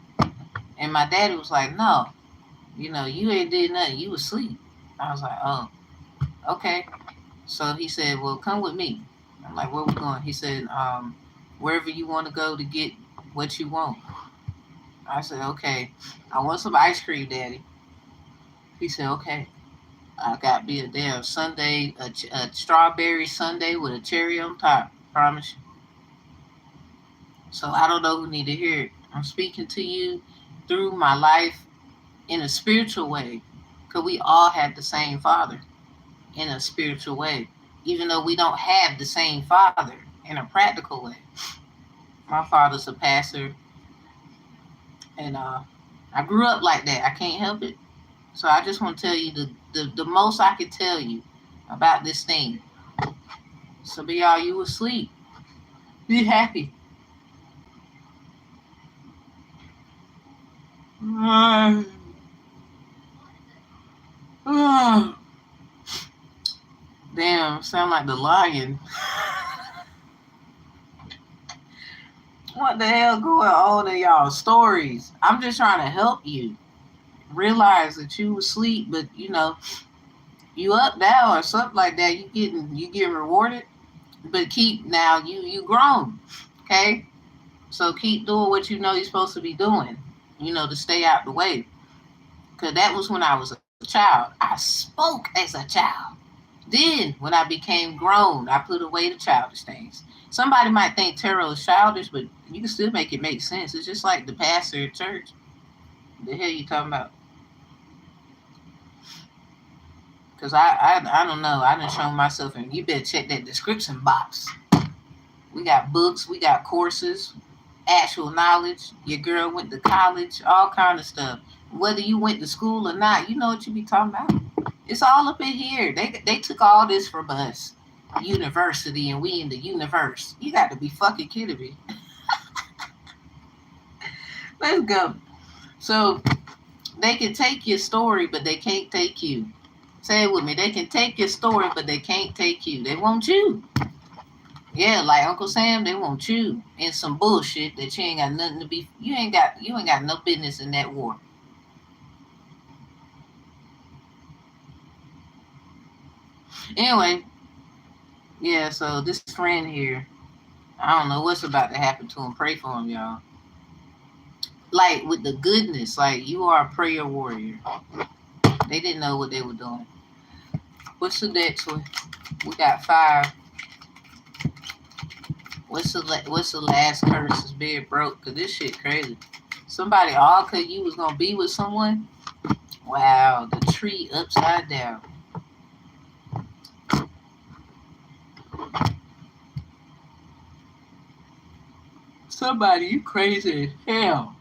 And my daddy was like, no, you ain't did nothing. You was asleep. I was like, oh, okay. So he said, well, come with me. I'm like, where we going? He said, wherever you want to go to get what you want. I said, okay. I want some ice cream, Daddy. He said, okay. I got me a damn sundae, a strawberry sundae with a cherry on top. Promise you. So I don't know who need to hear it. I'm speaking to you through my life in a spiritual way. Because we all have the same father in a spiritual way. Even though we don't have the same father in a practical way. My father's a pastor. And I grew up like that. I can't help it. So I just want to tell you the most I can tell you about this thing. So be y'all, you asleep. Be happy. Damn, sound like the lion. What the hell going on in y'all stories? I'm just trying to help you realize that you asleep, but you up now or something like that. You getting rewarded, but keep now you grown, okay? So keep doing what you know you're supposed to be doing, to stay out the way. Cause that was when I was a child. I spoke as a child. Then when I became grown, I put away the childish things. Somebody might think tarot is childish, but you can still make it make sense. It's just like the pastor at church. The hell you talking about? Because I don't know. I done shown myself, and you better check that description box. We got books. We got courses. Actual knowledge. Your girl went to college. All kind of stuff. Whether you went to school or not, you know what you be talking about. It's all up in here. They took all this from us. University, and we in the universe. You got to be fucking kidding me. Let's go. So they can take your story, but they can't take you. Say it with me. They can take your story, but they can't take you. They want you. Yeah, like Uncle Sam, they want you in some bullshit that you ain't got nothing to be. You ain't got no business in that war. Anyway, yeah. So this friend here, I don't know what's about to happen to him. Pray for him, y'all. Like with the goodness, like you are a prayer warrior. They didn't know what they were doing. What's the next one? We got 5. What's the last curse is being broke? Cause this shit crazy. Somebody all cause you was gonna be with someone. Wow, the tree upside down. Somebody, you crazy as hell.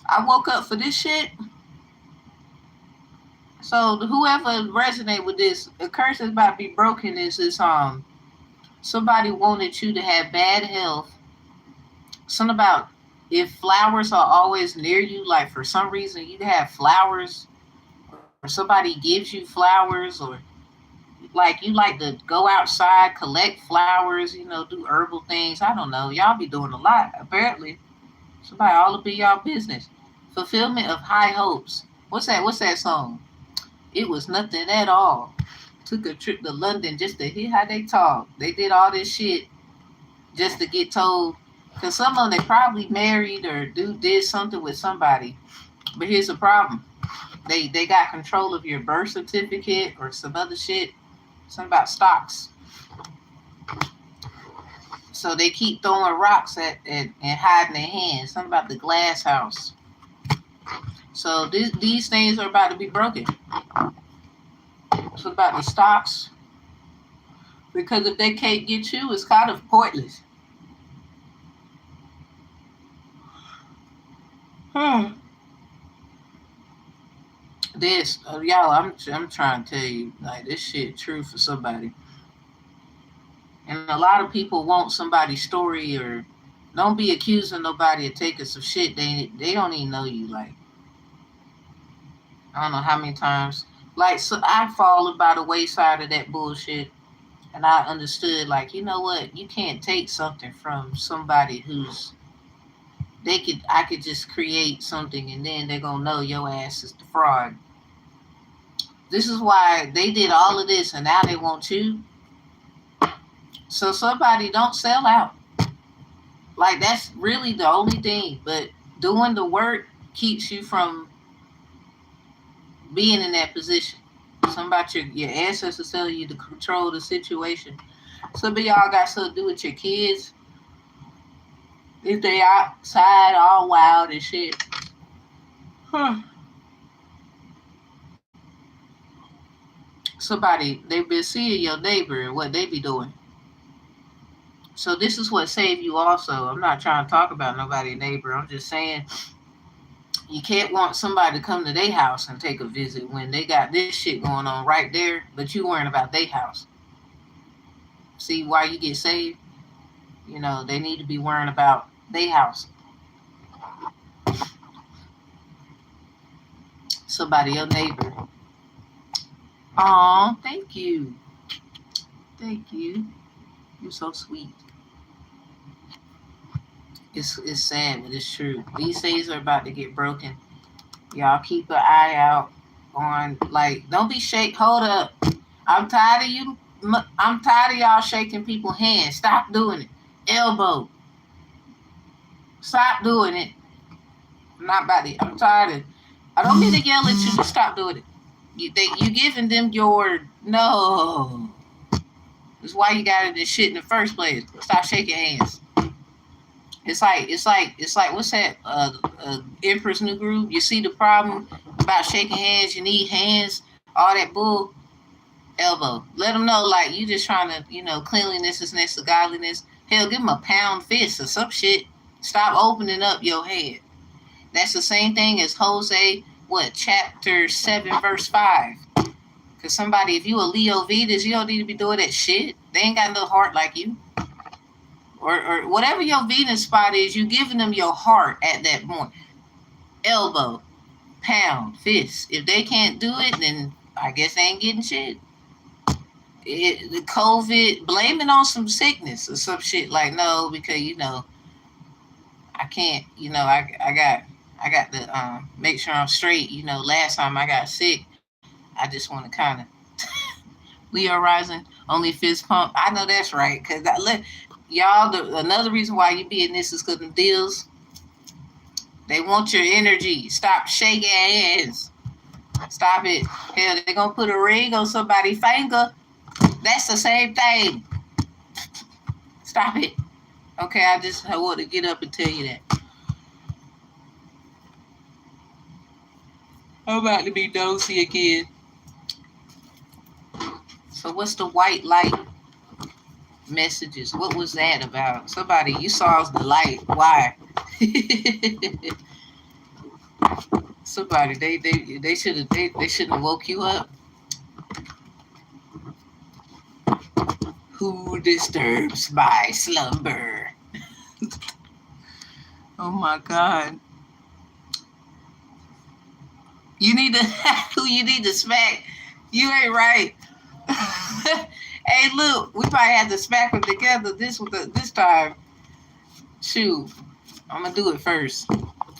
I woke up for this shit. So whoever resonate with this, the curse is about to be broken. Is somebody wanted you to have bad health. Something about if flowers are always near you, like for some reason you have flowers, or somebody gives you flowers, or like you like to go outside, collect flowers, do herbal things. I don't know. Y'all be doing a lot, apparently. Somebody all up in y'all business. Fulfillment of high hopes. What's that song? It was nothing at all. Took a trip to London just to hear how they talk. They did all this shit just to get told. Because some of them, they probably married or did something with somebody. But here's the problem. They got control of your birth certificate or some other shit. Something about stocks. So they keep throwing rocks at and hiding their hands. Something about the glass house. So these things are about to be broken. So about the stocks. Because if they can't get you, it's kind of pointless. This, y'all, I'm trying to tell you, like, this shit true for somebody. And a lot of people want somebody's story, or don't be accusing nobody of taking some shit. They don't even know you. Like, I don't know how many times. Like, so I fallen by the wayside of that bullshit, and I understood, like, you know what? You can't take something from somebody who's I could just create something, and then they're gonna know your ass is the fraud. This is why they did all of this, and now they want you. So somebody don't sell out. Like, that's really the only thing. But doing the work keeps you from being in that position. Something about your ancestors telling you to control the situation. Some of y'all got something to do with your kids. If they outside all wild and shit. Somebody, they've been seeing your neighbor and what they be doing. So this is what saved you also. I'm not trying to talk about nobody's neighbor. I'm just saying you can't want somebody to come to their house and take a visit when they got this shit going on right there, but you worrying about their house. See why you get saved? They need to be worrying about their house. Somebody, your neighbor. Aw, thank you. Thank you. You're so sweet. It's sad, but it's true. These things are about to get broken. Y'all keep an eye out on, like, don't be hold up. I'm tired of you. I'm tired of y'all shaking people's hands. Stop doing it. Elbow. Stop doing it. I'm tired of it. I don't need to yell at you to stop doing it. You giving them your no. That's why you got this shit in the first place. Stop shaking hands. It's like what's that? Empress New Groove. You see the problem about shaking hands? You need hands. All that bull. Elbow. Let them know, like, you just trying to, cleanliness is next to godliness. Hell, give them a pound fist or some shit. Stop opening up your head. That's the same thing as Jose, chapter 7, verse 5. Because somebody, if you a Leo Vetus, you don't need to be doing that shit. They ain't got no heart like you. Or whatever your Venus spot is, you giving them your heart at that point. Elbow, pound, fist. If they can't do it, then I guess they ain't getting shit. The COVID, blame it on some sickness or some shit. Like, no, because, I can't, I got to make sure I'm straight. Last time I got sick, I just want to kind of Leo rising, only fist pump. I know that's right. Because y'all, another reason why you be in this is because the deals, they want your energy. Stop shaking hands. Stop it. Hell, they're going to put a ring on somebody's finger. That's the same thing. Stop it. Okay, I want to get up and tell you that. I'm about to be nosy again. So what's the white light messages? What was that about? Somebody, you saw the light. Why? Somebody, they shouldn't have woke you up. Who disturbs my slumber? Oh my God. You need to who you need to smack. You ain't right. Hey, look, we probably have to smack them together this time. Shoot, I'm gonna do it first.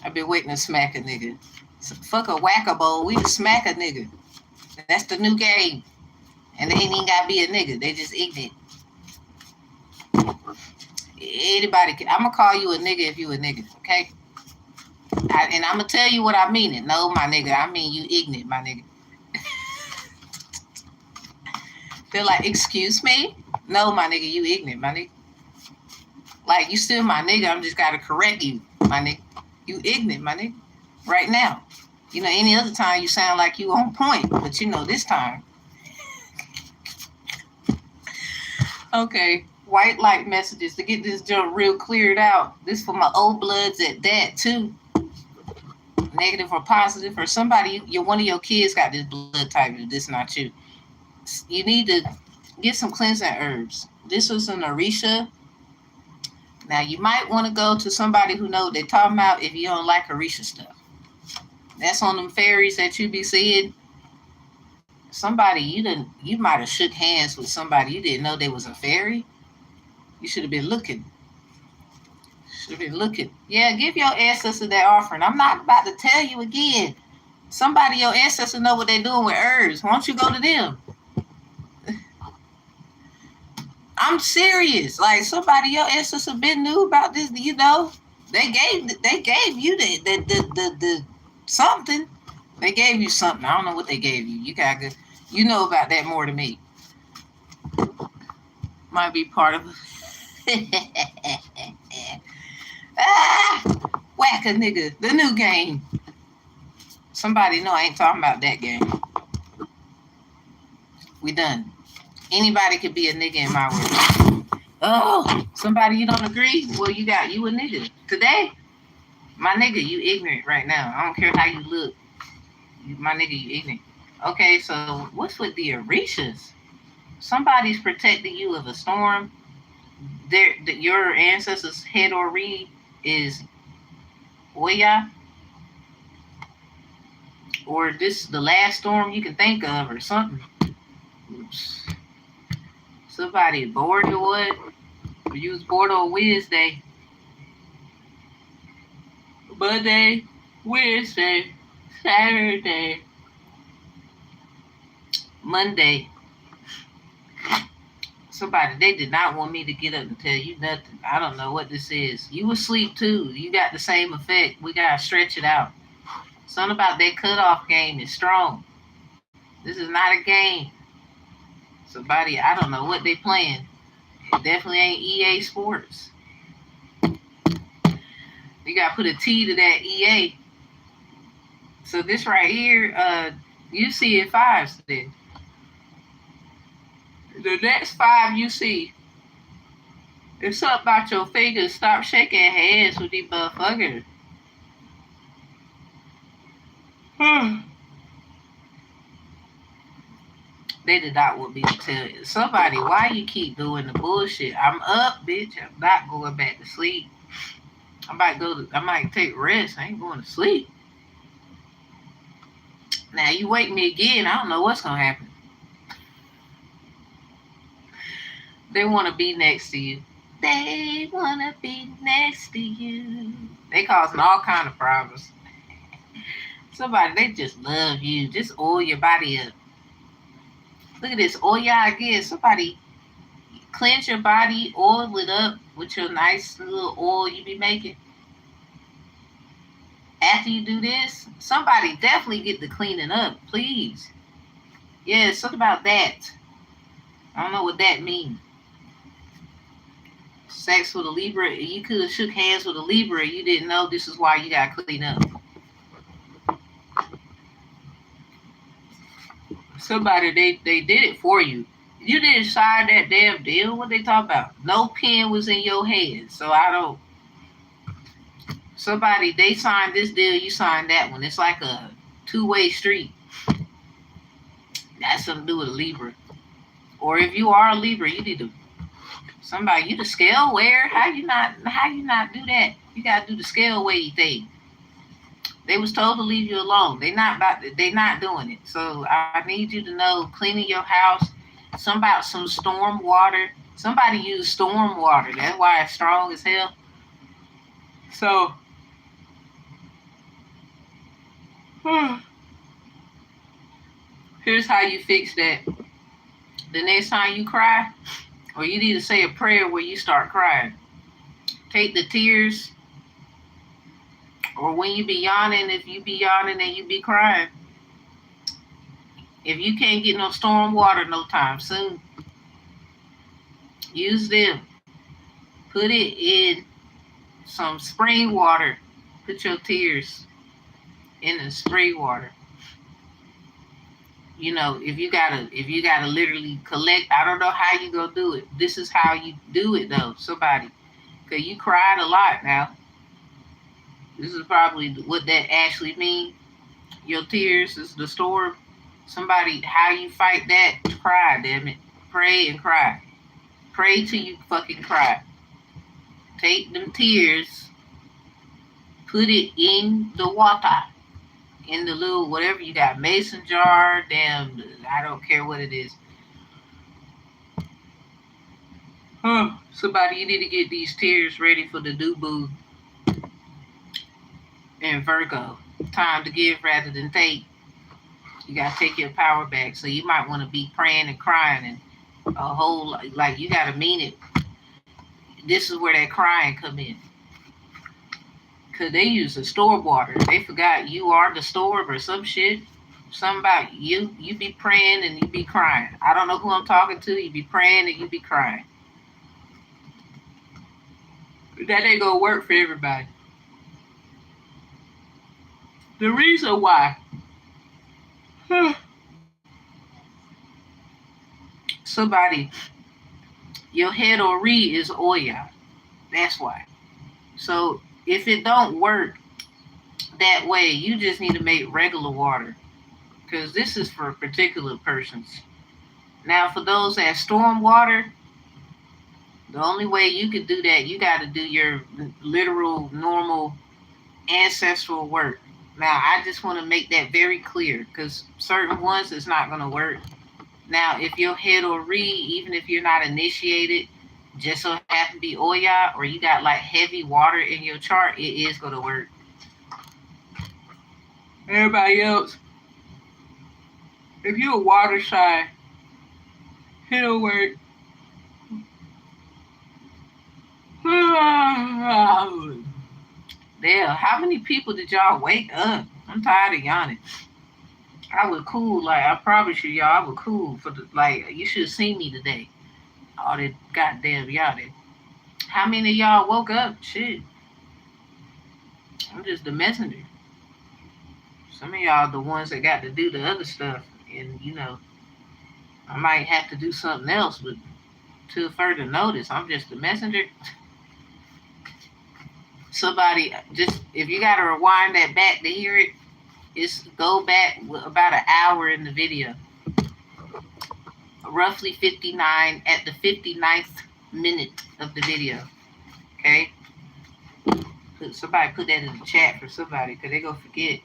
I've been waiting to smack a nigga. So fuck a whack-a-mole. We can smack a nigga. That's the new game. And they ain't even gotta be a nigga. They just ignorant. Anybody can. I'm gonna call you a nigga if you a nigga, okay? And I'm gonna tell you what I mean it. No, my nigga, I mean you ignorant, my nigga. They're like, excuse me? No, my nigga, you ignorant, my nigga. Like, you still my nigga, I'm just gotta correct you, my nigga. You ignorant, my nigga. Right now. You know, any other time you sound like you on point, but you know this time. Okay, white light messages to get this jump real cleared out. This for my old bloods at that too. Negative or positive, or somebody, one of your kids got this blood type, and this not you. You need to get some cleansing herbs. This was an Orisha. Now you might want to go to somebody who know what they're talking about if you don't like Orisha stuff. That's on them fairies that you be seeing. Somebody you might have shook hands with somebody you didn't know they was a fairy. You should have been looking. Yeah, give your ancestor that offering. I'm not about to tell you again. Somebody, your ancestors know what they're doing with herbs. Why don't you go to them? I'm serious. Like, somebody, your ancestors been knew about this. You know, they gave you the something. They gave you something. I don't know what they gave you. You know about that more than me. Might be part of whack a nigga. The new game. Somebody know I ain't talking about that game. We done. Anybody could be a nigga in my world. Oh, somebody you don't agree? Well, you a nigga. Today, my nigga, you ignorant right now. I don't care how you look. My nigga, you ignorant. Okay, so what's with the Orishas? Somebody's protecting you of a storm. Your ancestors' head or reed is Oya. Or this the last storm you can think of or something. Oops. Somebody bored or what? Or you was bored on Wednesday. Monday, Wednesday, Saturday, Monday. Somebody, they did not want me to get up and tell you nothing. I don't know what this is. You asleep too. You got the same effect. We got to stretch it out. Something about that cutoff game is strong. This is not a game. Somebody, I don't know what they playing. It definitely ain't EA Sports. You got to put a T to that EA. So this right here, you see it 5s then. The next 5 you see, it's something about your fingers. Stop shaking hands with these motherfuckers. They did not want me to tell you. Somebody, why you keep doing the bullshit? I'm up, bitch. I'm not going back to sleep. I might take rest. I ain't going to sleep. Now you wake me again, I don't know what's gonna happen. They want to be next to you. They want to be next to you. They causing all kind of problems. Somebody, they just love you. Just oil your body up. Look at this, oil again. Somebody, cleanse your body, oil it up with your nice little oil you be making. After you do this, somebody definitely get the cleaning up, please. Yeah, something about that. I don't know what that means. sex with a Libra, you could have shook hands with a Libra. You didn't know this is why you got to clean up. Somebody, they did it for you. You didn't sign that damn deal. What they talk about? No pen was in your hand. So I don't. Somebody, they signed this deal. You signed that one. It's like a two-way street. That's something to do with a Libra. Or if you are a Libra, you need to. Somebody, you the scale wearer. How you not do that? You gotta do the scale weighing thing. They was told to leave you alone. They not doing it. So I need you to know, cleaning your house. Some storm water. Somebody used storm water. That's why it's strong as hell. So here's how you fix that. The next time you cry, or you need to say a prayer where you start crying. Take the tears, or when you be yawning, if you be yawning and you be crying, if you can't get no storm water no time soon, use them. Put it in some spring water. Put your tears in the spring water. You know, if you gotta literally collect, I don't know how you gonna do it. This is how you do it though, somebody. Cause you cried a lot now. This is probably what that actually means. Your tears is the storm. Somebody, how you fight that? Cry, damn it. Pray and cry. Pray till you fucking cry. Take them tears, put it in the water, in the little whatever you got, mason jar, damn, I don't care what it is. Somebody, you need to get these tears ready for the new boo and Virgo. Time to give rather than take. You got to take your power back. So you might want to be praying and crying and a whole, like you got to mean it. This is where that crying come in. Because they use the store water. They forgot you are the storm or some shit. Something about you. You be praying and you be crying. I don't know who I'm talking to. You be praying and you be crying. That ain't going to work for everybody. The reason why. Somebody, your head or re is Oya. That's why. So if it don't work that way, you just need to make regular water. Because this is for particular persons. Now for those that storm water, the only way you could do that, you got to do your literal, normal, ancestral work. Now, I just want to make that very clear because certain ones it's not going to work. Now, if your head or re, even if you're not initiated, just so happen to be Oya or you got like heavy water in your chart, it is going to work. Everybody else, if you're a water sign, it'll work. Damn, how many people did y'all wake up? I'm tired of yawning. I was cool, like I promise you, y'all, I was cool for the like. You should have seen me today. All that goddamn yawning. How many of y'all woke up? Shit, I'm just the messenger. Some of y'all the ones that got to do the other stuff, and you know, I might have to do something else, but till further notice, I'm just the messenger. Somebody, just if you gotta rewind that back to hear it, just go back about an hour in the video. Roughly 59 at the 59th minute of the video. Okay? Somebody put that in the chat for somebody, because they're gonna forget.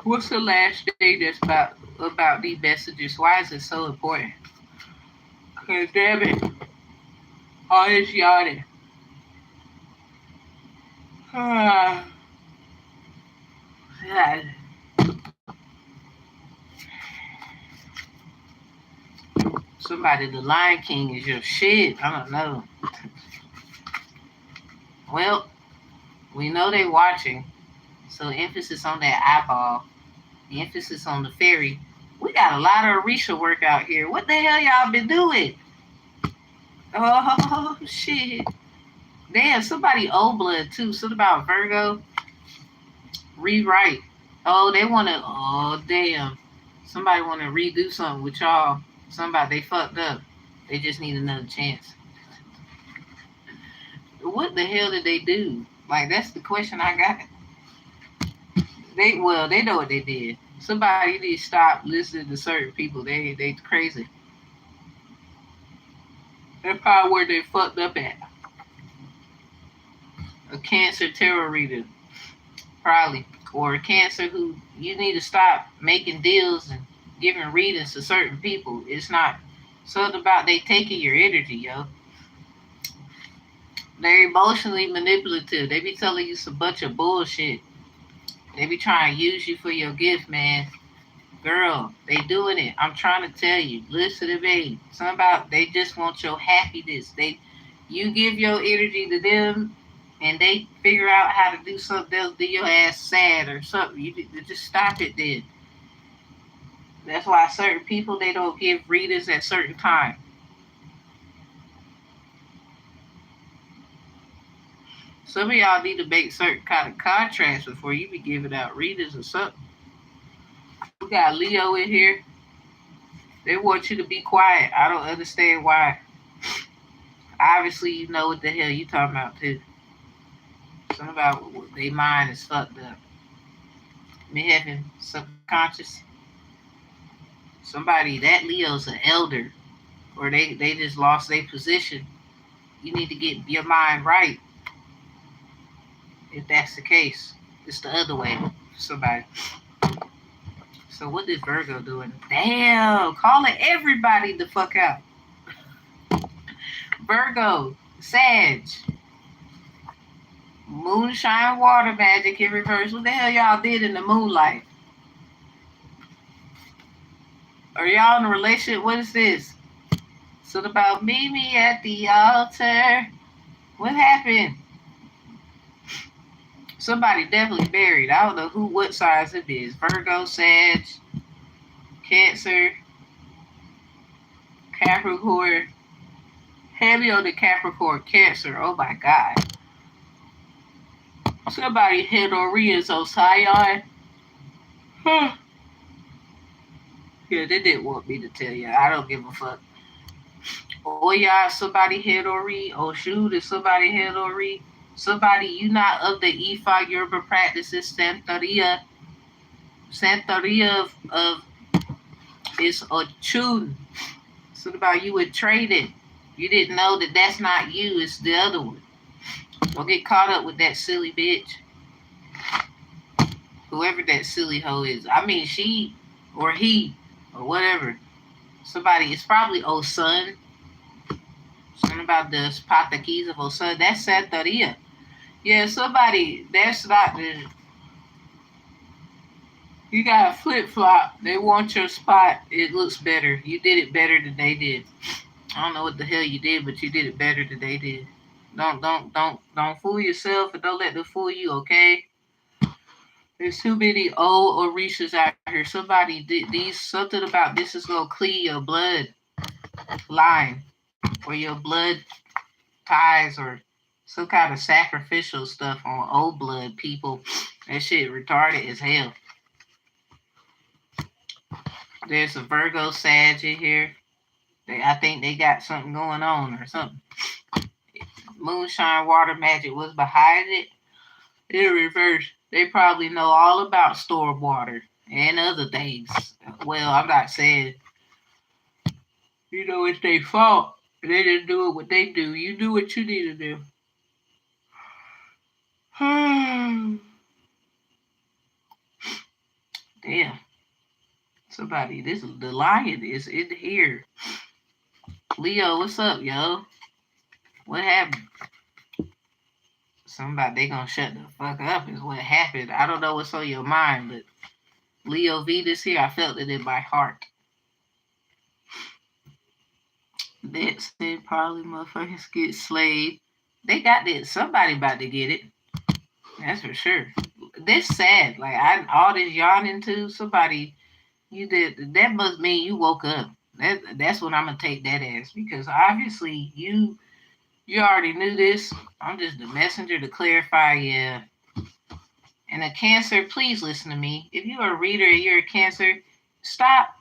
What's the last thing that's about these messages? Why is it so important? Because damn it, all this yawning. Somebody, the Lion King is your shit. I don't know. Well, we know they watching. So emphasis on that eyeball. The emphasis on the fairy. We got a lot of Orisha work out here. What the hell y'all been doing? Oh shit. Damn, somebody old blood too. Something about Virgo. Rewrite. Oh, they wanna oh damn. Somebody wanna redo something with y'all. Somebody they fucked up. They just need another chance. What the hell did they do? Like that's the question I got. They know what they did. Somebody need to stop listening to certain people. They crazy. That's probably where they fucked up at. A cancer tarot reader, probably. Or a cancer who you need to stop making deals and giving readings to certain people. It's not something about they taking your energy, yo. They're emotionally manipulative. They be telling you some bunch of bullshit. They be trying to use you for your gift, man. Girl, they doing it. I'm trying to tell you. Listen to me. Something about they just want your happiness. You give your energy to them, and they figure out how to do something else, do your ass sad or something. You just stop it then. That's why certain people they don't give readers at certain time. Some of y'all need to make certain kind of contracts before you be giving out readers or something. We got Leo in here. They want you to be quiet. I don't understand why. Obviously, you know what the hell you talking about too. Something about their mind is fucked up. Me having subconscious. Somebody that Leo's an elder, or they just lost their position. You need to get your mind right. If that's the case, it's the other way. Somebody. So what is Virgo doing? Damn, calling everybody the fuck out. Virgo, Sag, moonshine water magic in reverse. What the hell y'all did in the moonlight? Are y'all in a relationship? What is this? Something about meet me at the altar. What happened? Somebody definitely married. I don't know what size it is. Virgo, Sag, Cancer, Capricorn. Heavy on the Capricorn, Cancer. Oh my God. Somebody hit Orion Osion. Huh. Yeah, they didn't want me to tell you. I don't give a fuck. Oh yeah, somebody hit Ori. Oh shoot, if somebody hit Ori. Somebody you not of the Ifa Yoruba practices Santeria. Santeria of is a tune. Something about you would trade it. You didn't know that that's not you, it's the other one. Don't get caught up with that silly bitch. Whoever that silly hoe is. I mean, she or he or whatever. Somebody, it's probably Osun. Something about the Patakis of Osun. That's Santeria. Yeah, somebody, that's not the. You got a flip flop. They want your spot. It looks better. You did it better than they did. I don't know what the hell you did, but you did it better than they did. Don't fool yourself and don't let them fool you, okay? There's too many old Orishas out here. Somebody did these something about this is gonna clean your blood line or your blood ties or some kind of sacrificial stuff on old blood people. That shit retarded as hell. There's a Virgo Sag in here. I think they got something going on or something. Moonshine water magic was behind it. In reverse, they probably know all about storm water and other things. Well, I'm not saying, it's their fault. They didn't do it what they do. You do what you need to do. Damn. Somebody, the lion is in here. Leo, what's up, yo? What happened? Somebody, they gonna shut the fuck up is what happened. I don't know what's on your mind, but Leo Venus here, I felt it in my heart. That said, probably motherfuckers get slayed. They got this. Somebody about to get it. That's for sure. This sad. Like all this yawning too. Somebody, you did. That must mean you woke up. That's what I'm gonna take that as, because obviously you already knew this. I'm just the messenger to clarify. Yeah. And a Cancer, please listen to me. If you're a reader and you're a Cancer, stop.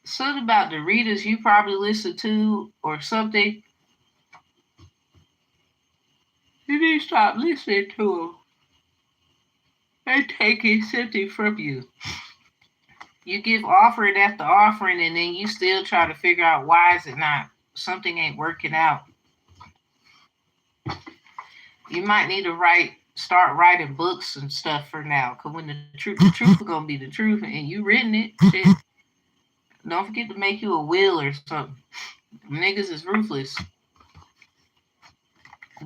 Something about the readers you probably listen to or something. You need to stop listening to them. They're taking something from you. You give offering after offering, and then you still try to figure out why is it not, something ain't working out. You might need to start writing books and stuff for now. Cause when the truth is gonna be the truth, and you written it, shit. Don't forget to make you a will or something. Niggas is ruthless.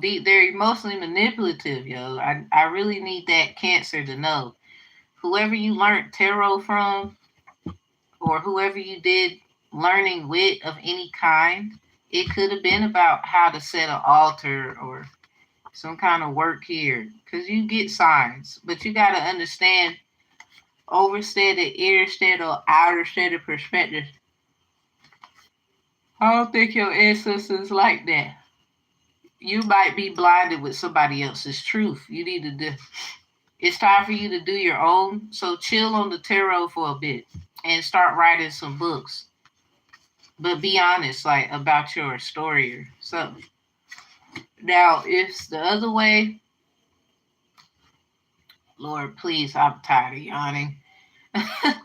They're emotionally manipulative, yo. I really need that Cancer to know. Whoever you learned tarot from, or whoever you did learning with of any kind, it could have been about how to set an altar or some kind of work here. Because you get signs, but you got to understand overstated, innerstated, or outerstated perspective. I don't think your ancestors like that. You might be blinded with somebody else's truth. You need to do. It's time for you to do your own. So chill on the tarot for a bit and start writing some books. But be honest, like, about your story or something. Now, if the other way, Lord, please, I'm tired of yawning. The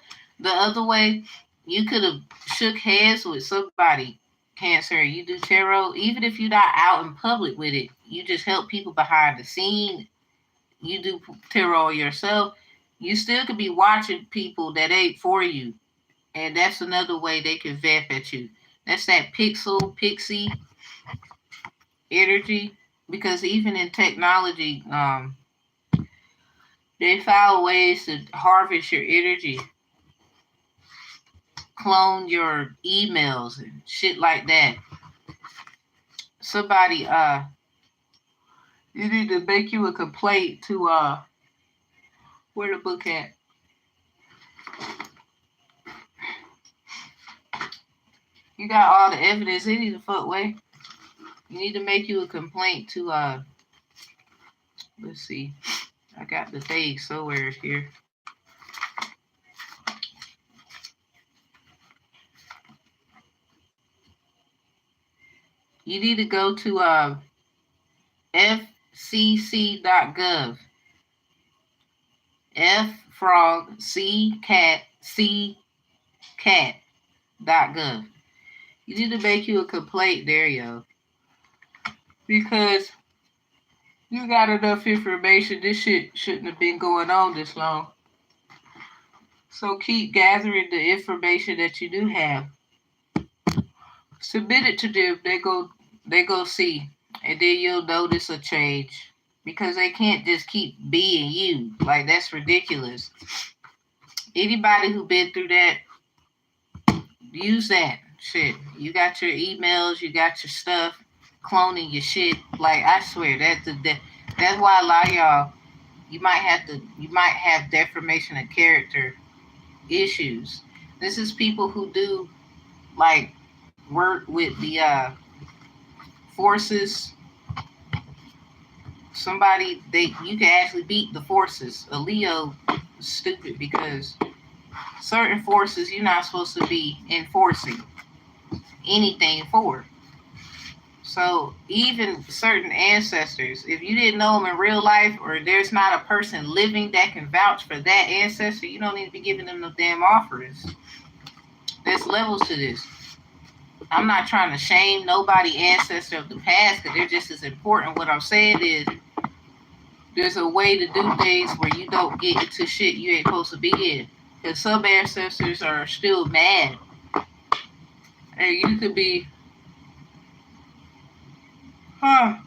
other way, you could have shook hands with somebody, Cancer. You do tarot, even if you're not out in public with it. You just help people behind the scene. You do tarot yourself. You still could be watching people that ain't for you. And that's another way they can vamp at you. That's that pixie energy. Because even in technology, they found ways to harvest your energy, clone your emails and shit like that. Somebody, you need to make you a complaint to, where the book at? You got all the evidence any the fuck way. You need to make you a complaint to, let's see. I got the thing somewhere here. You need to go to fcc.gov. F frog, C cat, C cat.gov. You need to make you a complaint there, yo. Because you got enough information. This shit shouldn't have been going on this long. So keep gathering the information that you do have. Submit it to them. They go see. And then you'll notice a change. Because they can't just keep being you. Like, that's ridiculous. Anybody who been through that, use that shit. You got your emails, you got your stuff, cloning your shit. Like, I swear, that's why a lot of y'all, you might have deformation of character issues. This is people who do, like, work with the forces. You can actually beat the forces. A Leo is stupid because certain forces you're not supposed to be enforcing anything for. So even certain ancestors, if you didn't know them in real life, or there's not a person living that can vouch for that ancestor, you don't need to be giving them no damn offerings. There's levels to this. I'm not trying to shame nobody ancestor of the past, because they're just as important. What I'm saying is, there's a way to do things where you don't get into shit you ain't supposed to be in. Because some ancestors are still mad. And you could be, yeah,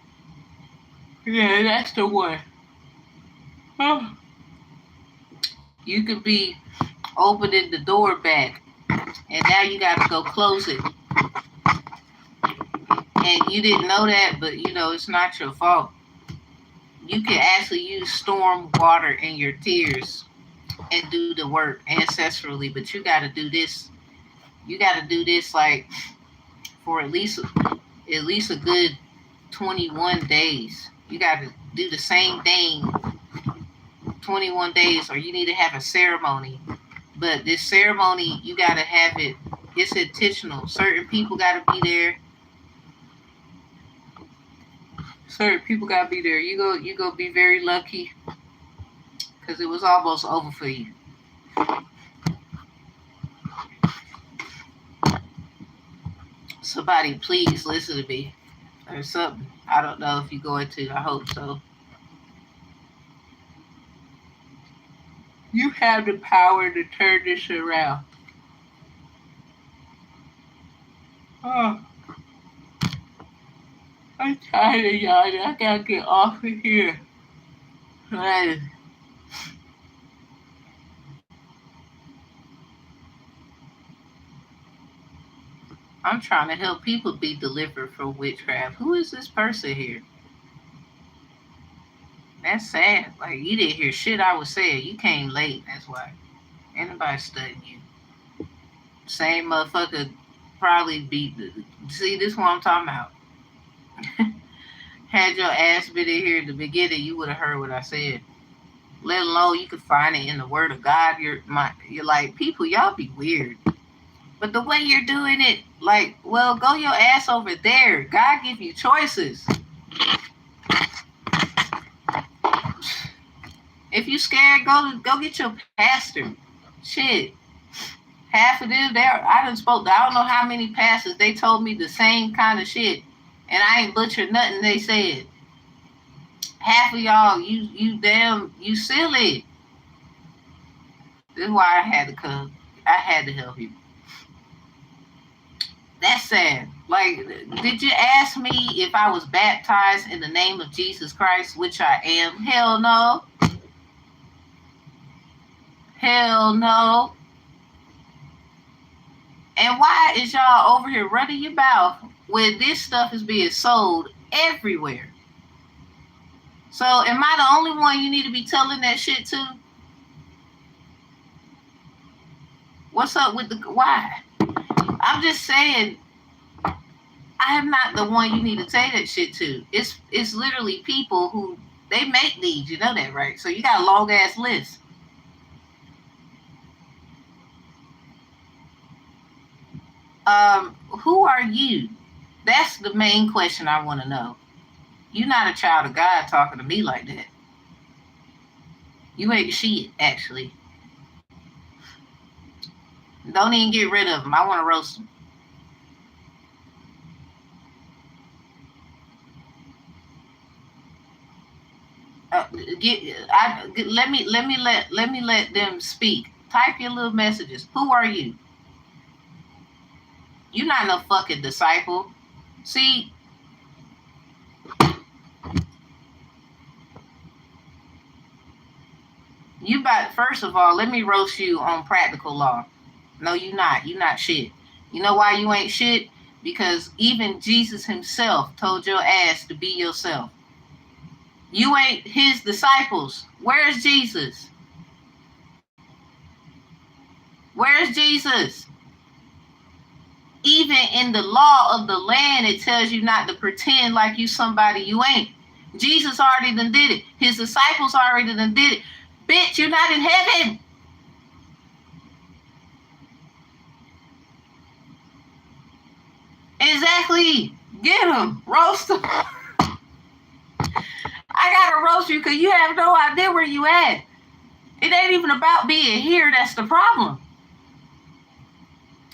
that's the one. You could be opening the door back, and now you got to go close it. And you didn't know that, but it's not your fault. You can actually use storm water in your tears and do the work ancestrally, but you got to do this. You got to do this like for at least a good 21 days. You got to do the same thing 21 days, or you need to have a ceremony. But this ceremony, you got to have it. It's intentional. Certain people got to be there. Certain people got to be there. You go be very lucky because it was almost over for you. Somebody please listen to me or something. I don't know if you're going to. I hope so. You have the power to turn this around. Oh, I'm tired of y'all. I gotta get off of here. Man. I'm trying to help people be delivered from witchcraft. Who is this person here? That's sad. Like, you didn't hear shit I was saying. You came late. That's why. Ain't nobody studying you. Same motherfucker probably beat the... See, this is what I'm talking about. Had your ass been in here at the beginning, you would have heard what I said. Let alone you could find it in the Word of God. You're like, people, y'all be weird. But the way you're doing it, like, well, go your ass over there. God give you choices. If you scared, go get your pastor. Shit. Half of them there, I don't know how many pastors, they told me the same kind of shit. And I ain't butchered nothing they said. Half of y'all, you silly. This is why I had to come. I had to help you. That's sad. Like, did you ask me if I was baptized in the name of Jesus Christ, which I am? Hell no. Hell no. And why is y'all over here running your mouth when this stuff is being sold everywhere? So am I the only one you need to be telling that shit to? What's up with the why? I'm just saying, I am not the one you need to say that shit to. It's literally people who, they make these, you know that, right? So you got a long ass list. Who are you? That's the main question I want to know. You're not a child of God talking to me like that. You ain't shit, actually. Don't even get rid of them. I want to roast them. Let me let them speak. Type your little messages. Who are you? You're not no fucking disciple. See, first of all, let me roast you on practical law. No, you're not. You're not shit. You know why you ain't shit? Because even Jesus himself told your ass to be yourself. You ain't his disciples. Where's Jesus? Where's Jesus? Even in the law of the land, it tells you not to pretend like you somebody you ain't. Jesus already done did it. His disciples already done did it. Bitch, you're not in heaven. Exactly. Get him. Roast him. I gotta roast you because you have no idea where you at. It ain't even about being here. That's the problem.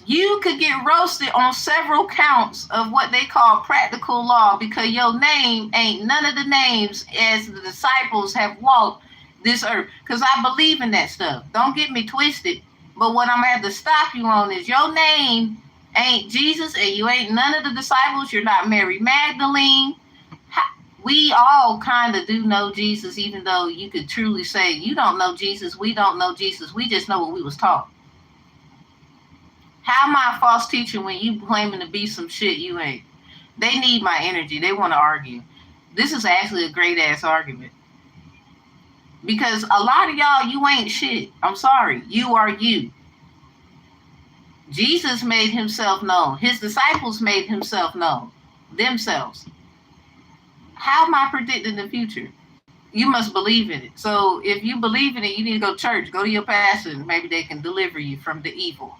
You could get roasted on several counts of what they call practical law because your name ain't none of the names as the disciples have walked this earth. Because I believe in that stuff. Don't get me twisted. But what I'm going to have to stop you on is your name ain't Jesus and you ain't none of the disciples. You're not Mary Magdalene. We all kind of do know Jesus, even though you could truly say you don't know Jesus. We don't know Jesus. We just know what we was taught. How am I a false teacher when you claiming to be some shit you ain't? They need my energy. They want to argue. This is actually a great ass argument. Because a lot of y'all, you ain't shit. I'm sorry. You are you. Jesus made himself known. His disciples made himself known. Themselves. How am I predicting the future? You must believe in it. So if you believe in it, you need to go to church. Go to your pastor, and maybe they can deliver you from the evil.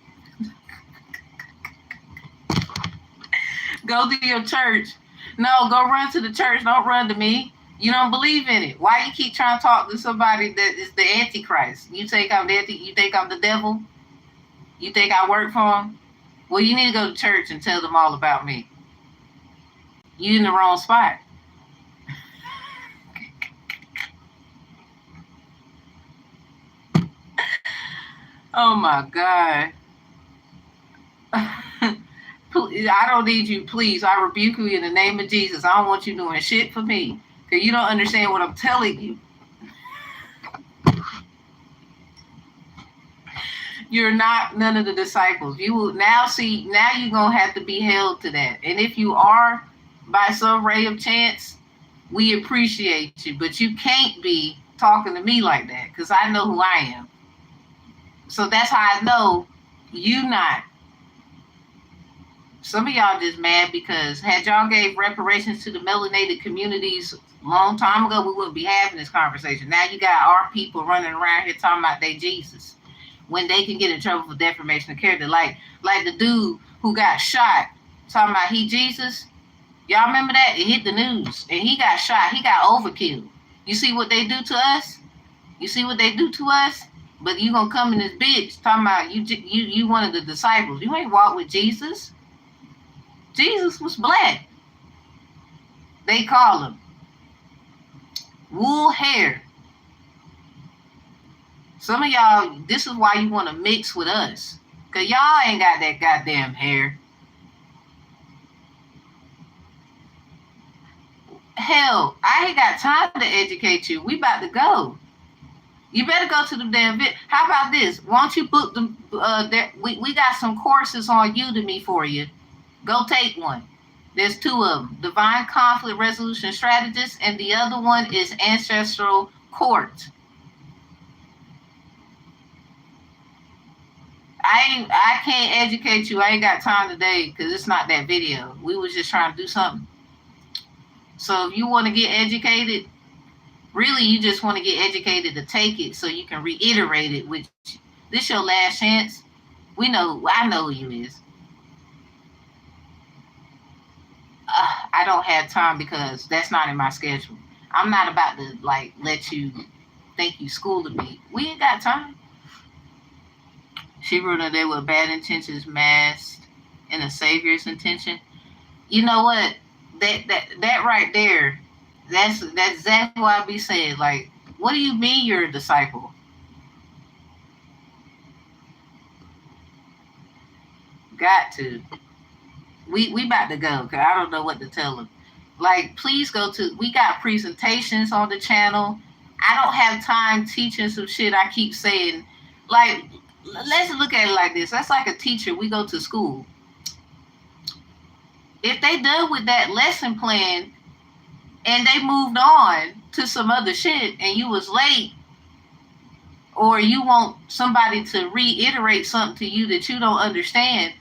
Go to your church. No, go run to the church. Don't run to me. You don't believe in it. Why you keep trying to talk to somebody that is the Antichrist? You think I'm you think I'm the devil? You think I work for him? Well, you need to go to church and tell them all about me. You in the wrong spot. Oh my God. I don't need you, please. I rebuke you in the name of Jesus. I don't want you doing shit for me. Because you don't understand what I'm telling you. You're not none of the disciples. You will now see, now you're going to have to be held to that. And if you are, by some ray of chance, we appreciate you. But you can't be talking to me like that, because I know who I am. So that's how I know you not. Some of y'all just mad because had y'all gave reparations to the melanated communities a long time ago, we wouldn't be having this conversation. Now you got our people running around here talking about they Jesus, when they can get in trouble for defamation of character. Like the dude who got shot, talking about he Jesus. Y'all remember that? It hit the news. And he got shot. He got overkill. You see what they do to us? You see what they do to us? But you gonna come in this bitch talking about you one of the disciples. You ain't walked with Jesus. Jesus was black. They call him wool hair. Some of y'all, this is why you want to mix with us. Because y'all ain't got that goddamn hair. Hell, I ain't got time to educate you. We about to go. You better go to the damn vid. How about this? Why don't you book them? We got some courses on Udemy for you. Go take one. There's two of them. Divine Conflict Resolution Strategist, and the other one is Ancestral Court. I can't educate you. I ain't got time today because it's not that video. We was just trying to do something. So if you want to get educated, really you just want to get educated to take it so you can reiterate it, which this your last chance. I know who you is. I don't have time because that's not in my schedule. I'm not about to let you think you schooling me. We ain't got time. She wrote that they were bad intentions masked in a savior's intention. You know what? That right there, that's exactly what I be saying. Like, what do you mean you're a disciple? Got to. We about to go because I don't know what to tell them. Like, please go to, we got presentations on the channel. I don't have time teaching some shit I keep saying. Like, let's look at it like this. That's like a teacher. We go to school. If they done with that lesson plan and they moved on to some other shit and you was late, or you want somebody to reiterate something to you that you don't understand,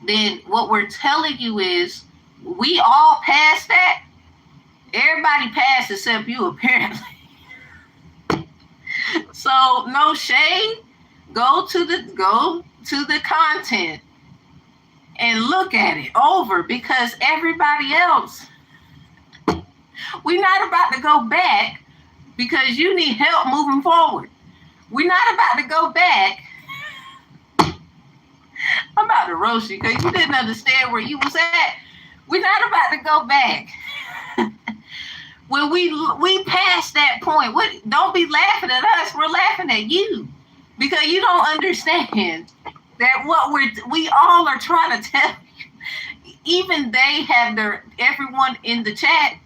then what we're telling you is we all passed that. Everybody passed except you, apparently. So no shade. Go to the content and look at it over, because everybody else, we're not about to go back because you need help moving forward. We're not about to go back. I'm about to roast you because you didn't understand where you was at. We're not about to go back. When we passed that point, don't be laughing at us. We're laughing at you because you don't understand that what we all are trying to tell you. Even they have everyone in the chat.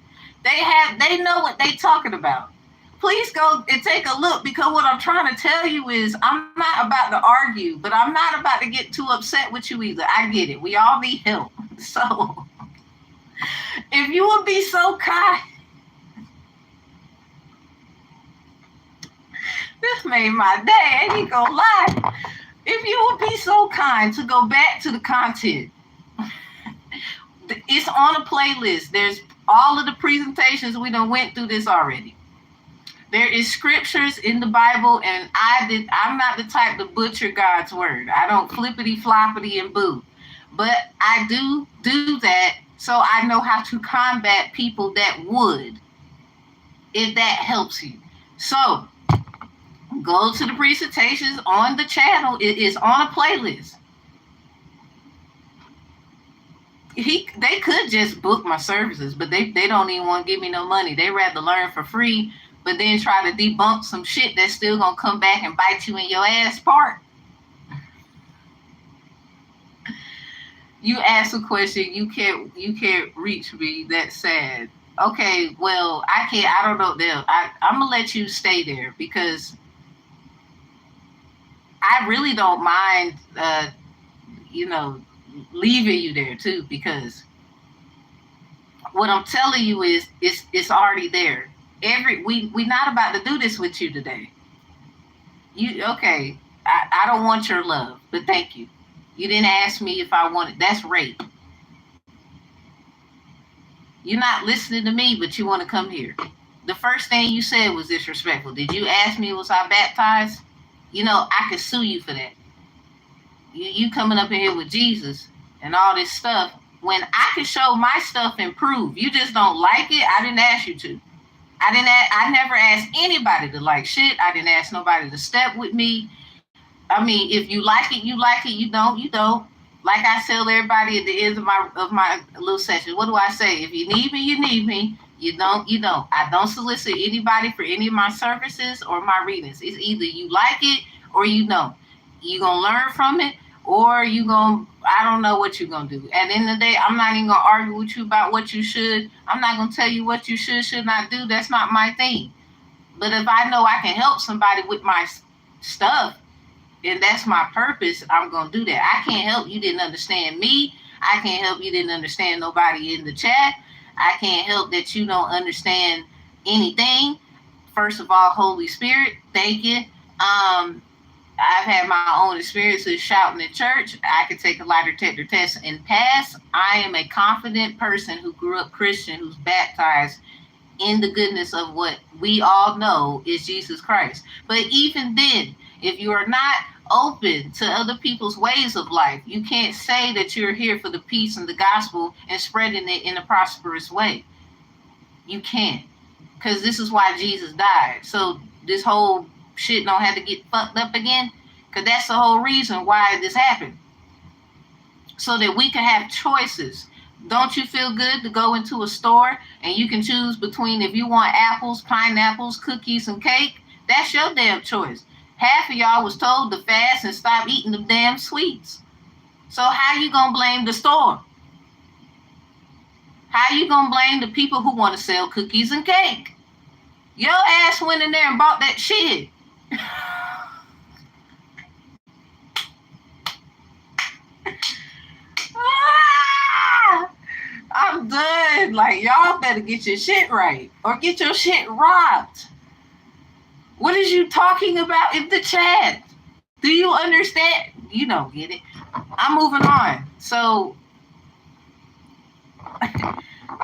They know what they talking about. Please go and take a look, because what I'm trying to tell you is I'm not about to argue, but I'm not about to get too upset with you either. I get it. We all need help. So if you would be so kind. just made my day. I ain't gonna lie. If you would be so kind to go back to the content, it's on a playlist. There's all of the presentations. We done went through this already. There is scriptures in the Bible, and I'm not the type to butcher God's word. I don't flippity floppity and boo. But I do that so I know how to combat people that would, if that helps you. So go to the presentations on the channel. It is on a playlist. They could just book my services, but they don't even want to give me no money. They rather learn for free, but then try to debunk some shit that's still gonna come back and bite you in your ass part. You ask a question, you can't reach me. That's sad. Okay, well, I don't know. I'm gonna let you stay there because I really don't mind leaving you there too, because what I'm telling you is it's already there. We not about to do this with you today. I don't want your love, but thank you. You didn't ask me if I wanted. That's rape. You're not listening to me, but you want to come here. The first thing you said was disrespectful. Did you ask me was I baptized? I could sue you for that. You coming up in here with Jesus and all this stuff when I can show my stuff and prove. You just don't like it. I didn't ask you to. I never asked anybody to like shit. I didn't ask nobody to step with me. I mean, if you like it, you like it. You don't, you don't. Like I tell everybody at the end of my little session, what do I say? If you need me, you need me. You don't, you don't. I don't solicit anybody for any of my services or my readings. It's either you like it or you don't. You gonna learn from it, or I don't know what you're gonna do. At the end of the day, I'm not even gonna argue with you about what you should. I'm not gonna tell you what you should not do. That's not my thing. But if I know I can help somebody with my stuff, and that's my purpose, I'm gonna do that. I can't help you didn't understand me. I can't help you didn't understand nobody in the chat. I can't help that you don't understand anything. First of all, Holy Spirit, thank you. I've had my own experiences shouting at church. I could take a lie detector test and pass. I am a confident person who grew up Christian, who's baptized in the goodness of what we all know is Jesus Christ. But even then, if you are not open to other people's ways of life, you can't say that you're here for the peace and the gospel and spreading it in a prosperous way. You can't. Because this is why Jesus died. So this whole shit don't have to get fucked up again, because that's the whole reason why this happened, so that we can have choices. Don't you feel good to go into a store and you can choose between if you want apples, pineapples, cookies, and cake? That's your damn choice. Half of y'all was told to fast and stop eating the damn sweets. So how you gonna blame the store? How you gonna blame the people who want to sell cookies and cake? Your ass went in there and bought that shit. I'm done. Like, y'all better get your shit right or get your shit robbed. What is you talking about in the chat? Do you understand? You don't get it. I'm moving on. So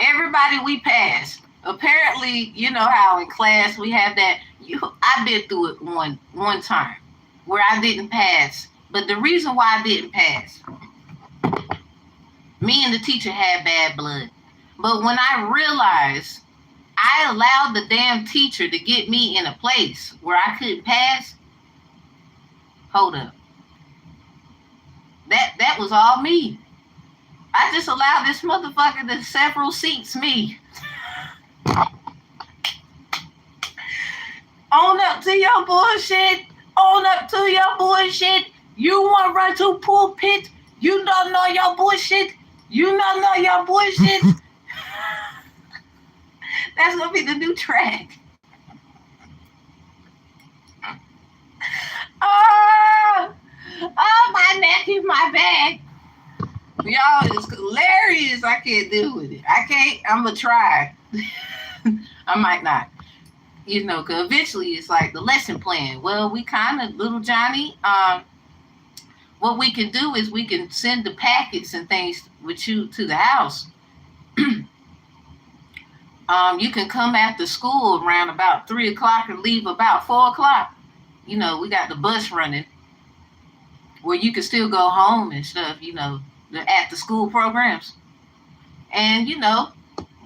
everybody we passed. Apparently, you know how in class we have that. I've been through it one time where I didn't pass. But the reason why I didn't pass, me and the teacher had bad blood. But when I realized I allowed the damn teacher to get me in a place where I couldn't pass, hold up. That was all me. I just allowed this motherfucker to several seats me. Own up to your bullshit. Own up to your bullshit. You want to run to pulpit? You don't know your bullshit. You don't know your bullshit. That's going to be the new track. Oh, my neck is my back. Y'all, it's hilarious. I can't deal with it. I can't. I'm going to try. I might not. You know, because eventually it's like the lesson plan. Well, we kind of, little Johnny, what we can do is we can send the packets and things with you to the house. You can come after school around about 3 o'clock and leave about 4 o'clock. You know, we got the bus running where you can still go home and stuff, you know, the after school programs. And, you know,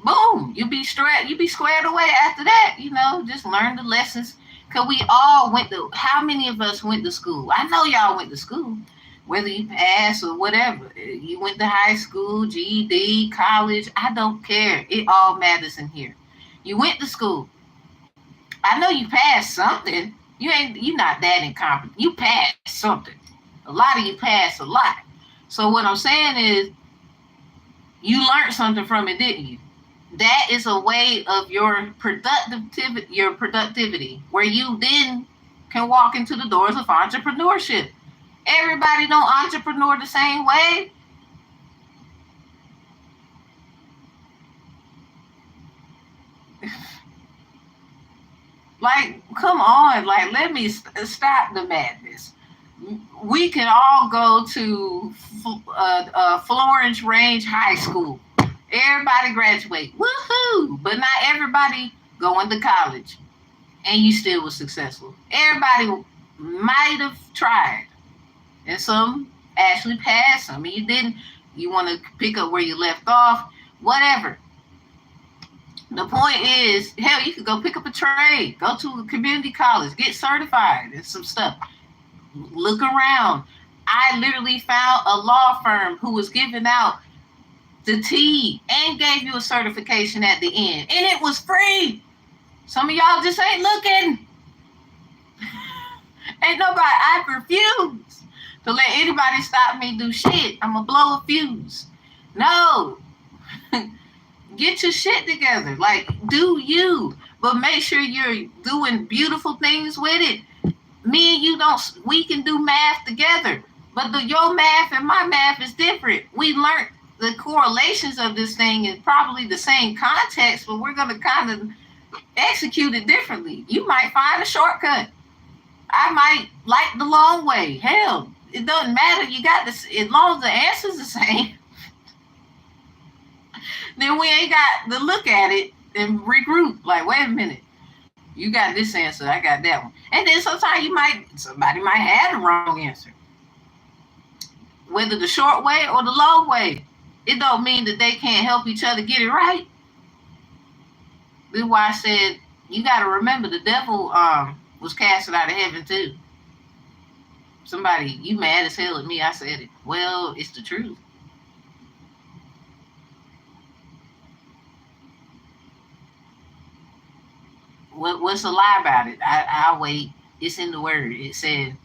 boom, you be squared away after that, you know, just learn the lessons. Cause we all how many of us went to school? I know y'all went to school, whether you passed or whatever. You went to high school, GED, college, I don't care. It all matters in here. You went to school. I know you passed something. You're not that incompetent. You passed something. A lot of you passed a lot. So what I'm saying is you learned something from it, didn't you? That is a way of your productivity, where you then can walk into the doors of entrepreneurship. Everybody don't entrepreneur the same way. Like, come on, like, let me stop the madness. We can all go to Florence Range High School. Everybody graduate, woohoo! But not everybody going to college, and you still was successful. Everybody might have tried, and some actually passed. Some of you didn't. You want to pick up where you left off, whatever. The point is, hell, you could go pick up a trade, go to a community college, get certified and some stuff. Look around. I literally found a law firm who was giving out the tea and gave you a certification at the end, and it was free. Some of y'all just ain't looking. Ain't nobody. I refuse to let anybody stop me do shit. I'm gonna blow a fuse. No. Get your shit together. Like, do you, but make sure you're doing beautiful things with it. Me and you we can do math together, but your math and my math is different. We learned the correlations of this thing in probably the same context, but we're going to kind of execute it differently. You might find a shortcut. I might like the long way. Hell, it doesn't matter. You got this, as long as the answer's the same. Then we ain't got to look at it and regroup. Like, wait a minute. You got this answer, I got that one. And then sometimes somebody might have the wrong answer. Whether the short way or the long way, it don't mean that they can't help each other get it right. This is why I said, you got to remember the devil was casted out of heaven too. Somebody, you mad as hell at me, I said it. Well, it's the truth. What's a lie about it? I'll wait. It's in the word. It said,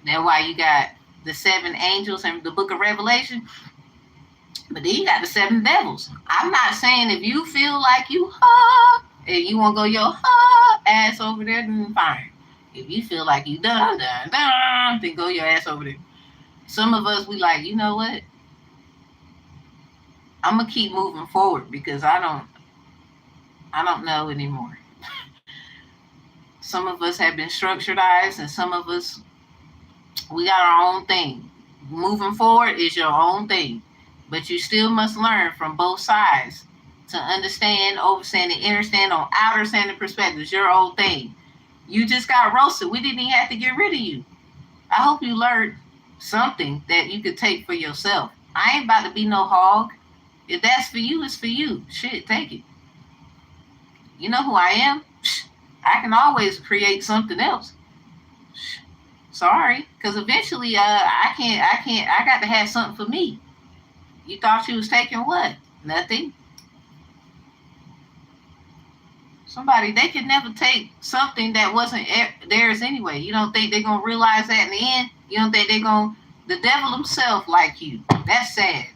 that's why you got the 7 angels in the book of Revelation. But then you got the 7 devils. I'm not saying if you feel like you and you want to go your ass over there, then fine. If you feel like you done, then go your ass over there. Some of us, we like, you know what? I'm going to keep moving forward because I don't know anymore. Some of us have been structuredized, and some of us, we got our own thing. Moving forward is your own thing, but you still must learn from both sides to understand, overstand, and understand on outer standing perspectives, your own thing. You just got roasted. We didn't even have to get rid of you. I hope you learned something that you could take for yourself. I ain't about to be no hog. If that's for you, it's for you. Shit, take it. You know who I am? I can always create something else. Sorry, because eventually I got to have something for me. You thought you was taking what? Nothing. Somebody, they could never take something that wasn't theirs anyway. You don't think they're going to realize that in the end? You don't think the devil himself like you. That's sad.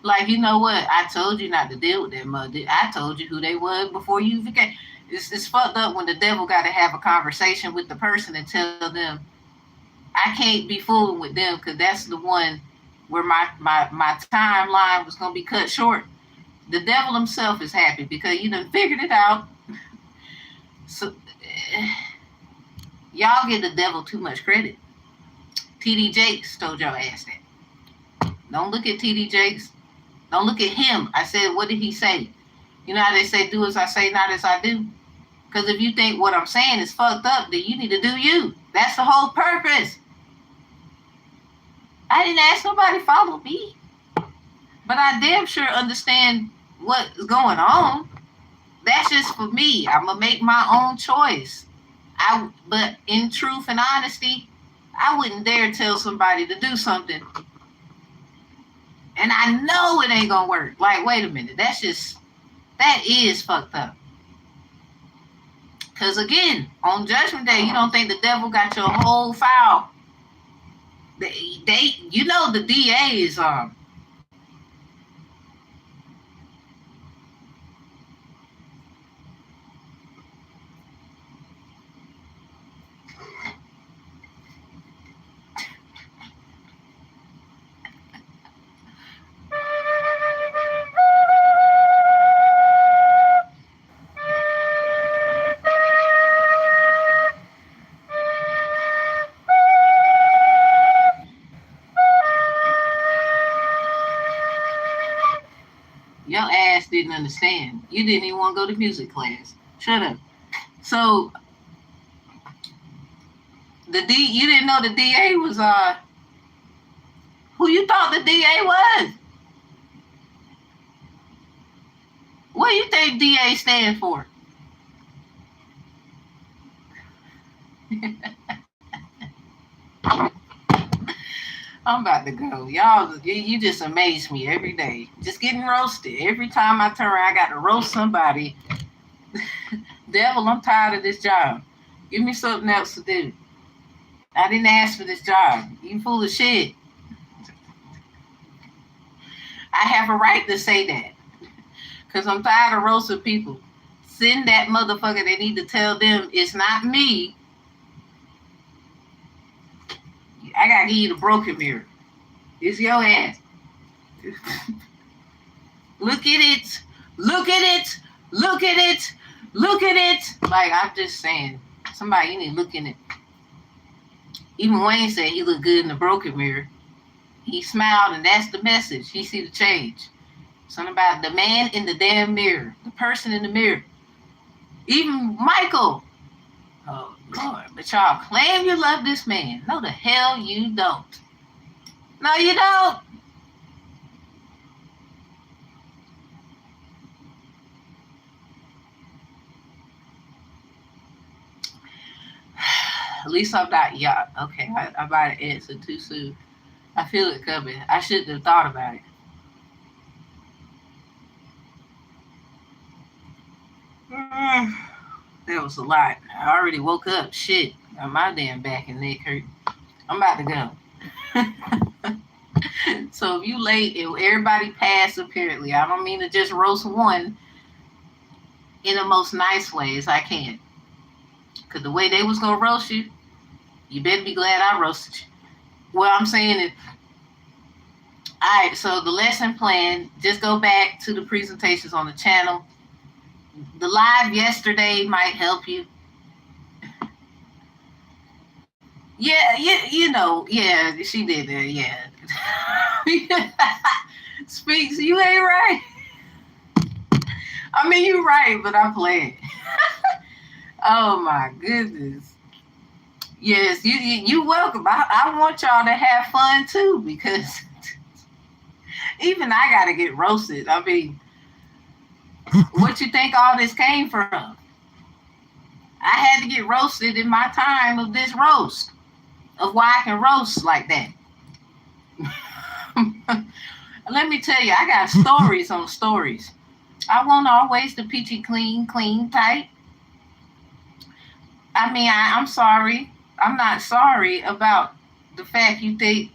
Like, you know what? I told you not to deal with that mother. I told you who they was before you even came. It's fucked up when the devil got to have a conversation with the person and tell them, I can't be fooling with them because that's the one where my timeline was going to be cut short. The devil himself is happy because you done figured it out. So y'all give the devil too much credit. TD Jakes told your ass that. Don't look at TD Jakes. Don't look at him. I said, what did he say? You know how they say, do as I say, not as I do? Because if you think what I'm saying is fucked up, then you need to do you. That's the whole purpose. I didn't ask nobody to follow me. But I damn sure understand what's going on. That's just for me. I'm going to make my own choice. But in truth and honesty, I wouldn't dare tell somebody to do something. And I know it ain't going to work. Like, wait a minute. That is fucked up. Because again, on Judgment Day, you don't think the devil got your whole file. You know the DA is your ass didn't understand. You didn't even want to go to music class. Shut up. So you didn't know the DA was who you thought the DA was? What do you think DA stand for? I'm about to go. Y'all, you just amaze me every day. Just getting roasted. Every time I turn around, I got to roast somebody. Devil, I'm tired of this job. Give me something else to do. I didn't ask for this job. You full of shit. I have a right to say that. Because I'm tired of roasting people. Send that motherfucker. They need to tell them it's not me. I got to give you the broken mirror. It's your ass. Look at it. Look at it. Look at it. Look at it. Like, I'm just saying. Somebody, you need to look in it. Even Wayne said he looked good in the broken mirror. He smiled, and that's the message. He see the change. Something about the man in the damn mirror. The person in the mirror. Even Michael. Oh, Lord. But y'all claim you love this man. No, the hell you don't. No, you don't. At least I'm not y'all. Okay, I might have answered too soon. I feel it coming. I shouldn't have thought about it. That was a lot. I already woke up. Shit. My damn back and neck hurt. I'm about to go. So if you late and everybody passed, apparently, I don't mean to just roast one in the most nice ways I can. Because the way they was going to roast you, you better be glad I roasted you. What I'm saying is, all right, so the lesson plan, just go back to the presentations on the channel. The live yesterday might help you. Yeah, you know, yeah, she did that, yeah. Speaks, you ain't right. I mean, you're right, but I'm playing. Oh my goodness. Yes, you welcome. I want y'all to have fun too, because even I gotta get roasted. I mean, what you think all this came from? I had to get roasted in my time of this roast, of why I can roast like that. Let me tell you, I got stories on stories. I want always the peachy clean type. I mean, I'm sorry. I'm not sorry about the fact you think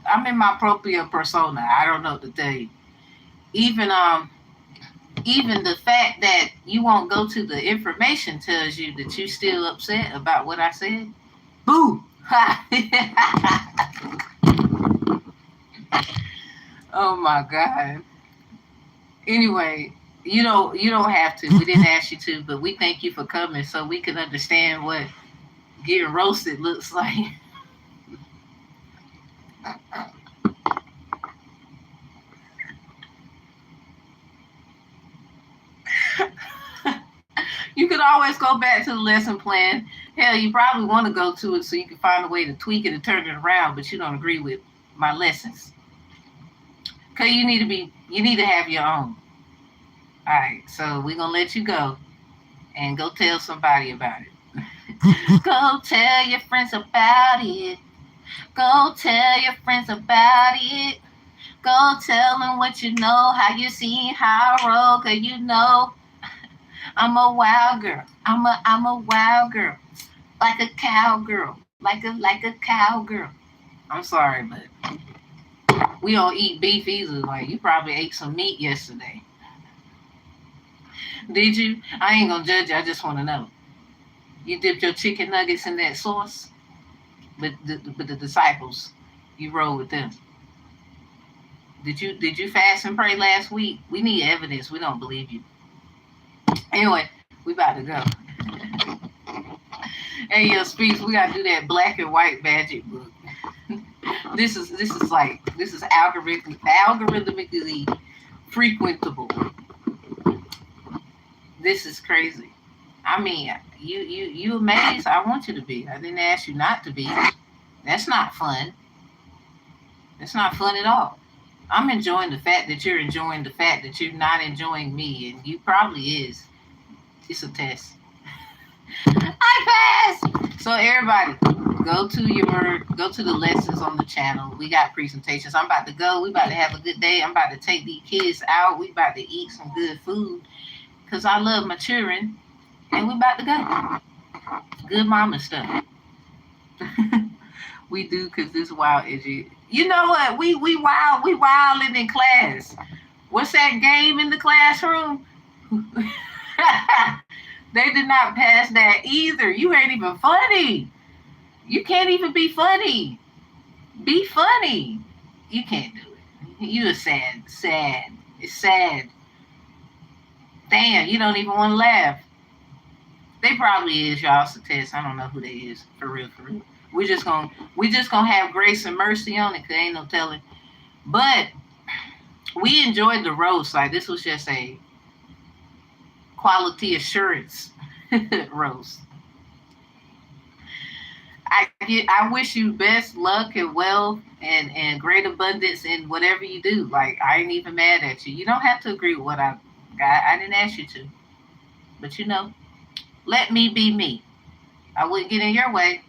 I'm in my propria persona. I don't know what to tell you. Even the fact that you won't go to the information tells you that you're still upset about what I said. Boo! Oh my God. Anyway, you don't have to. We didn't ask you to, but we thank you for coming so we can understand what getting roasted looks like. You could always go back to the lesson plan. Hell, you probably want to go to it so you can find a way to tweak it and turn it around, but you don't agree with my lessons. Cause you need to have your own. All right, so we're gonna let you go and go tell somebody about it. Go tell your friends about it. Go tell your friends about it. Go tell them what you know, how you seen how I roll, cause you know I'm a wild girl. I'm a wild girl. Like a cowgirl. Like a cowgirl. I'm sorry, but we don't eat beef either. Like you probably ate some meat yesterday. Did you? I ain't gonna judge you. I just want to know. You dipped your chicken nuggets in that sauce, but the disciples, you roll with them. Did you fast and pray last week? We need evidence. We don't believe you. Anyway, we about to go. Hey, yo, Speaks, we gotta do that black and white magic book. This is algorithmically frequentable. This is crazy. I mean, you amazed? I want you to be. I didn't ask you not to be. That's not fun. That's not fun at all. I'm enjoying the fact that you're enjoying the fact that you're not enjoying me, and you probably is. It's a test. I pass. So everybody, go to the lessons on the channel. We got presentations. I'm about to go. We about to have a good day. I'm about to take these kids out. We about to eat some good food because I love my children, and we about to go. Good mama stuff. We do because this wild is you. You know what? We wilding in class. What's that game in the classroom? They did not pass that either. You ain't even funny. You can't even be funny. Be funny. You can't do it. You are sad. It's sad. Damn, you don't even want to laugh. They probably is y'all's a test. I don't know who they is. For real. We just gonna have grace and mercy on it, cause ain't no telling. But we enjoyed the roast. Like this was just a quality assurance roast. I wish you best luck and wealth and great abundance in whatever you do. Like I ain't even mad at you. You don't have to agree with what I got. I didn't ask you to. But let me be me. I wouldn't get in your way.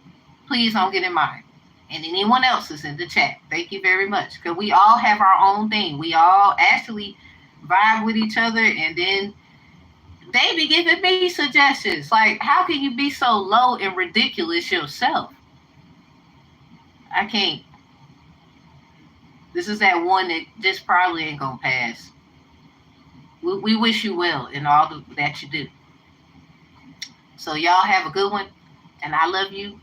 Please don't get in mine. And anyone else is in the chat. Thank you very much. Because we all have our own thing. We all actually vibe with each other, and then they be giving me suggestions. Like, how can you be so low and ridiculous yourself? I can't. This is that one that just probably ain't gonna pass. We wish you well in all that you do. So y'all have a good one, and I love you.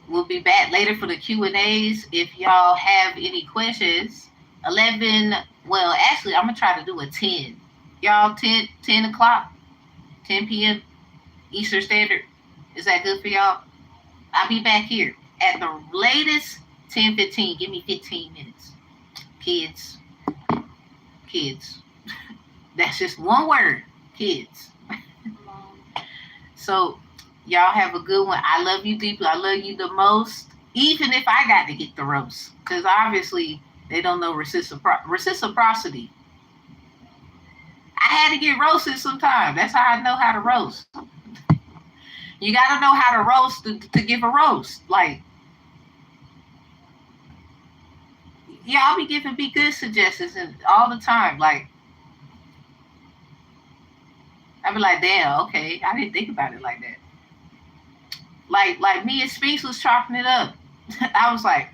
We'll be back later for the Q&As. If y'all have any questions, 11, well, actually, I'm going to try to do a 10. Y'all, 10 o'clock, 10 p.m. Eastern Standard. Is that good for y'all? I'll be back here at the latest 10:15. Give me 15 minutes. Kids. That's just one word. Kids. So, y'all have a good one. I love you deeply. I love you the most. Even if I got to get the roast. Because obviously, they don't know reciprocity. I had to get roasted sometime. That's how I know how to roast. You got to know how to roast to give a roast. Like, y'all be giving me good suggestions and all the time. Like, I be like, damn, okay. I didn't think about it like that. Like me and Sphinx was chopping it up. I was like,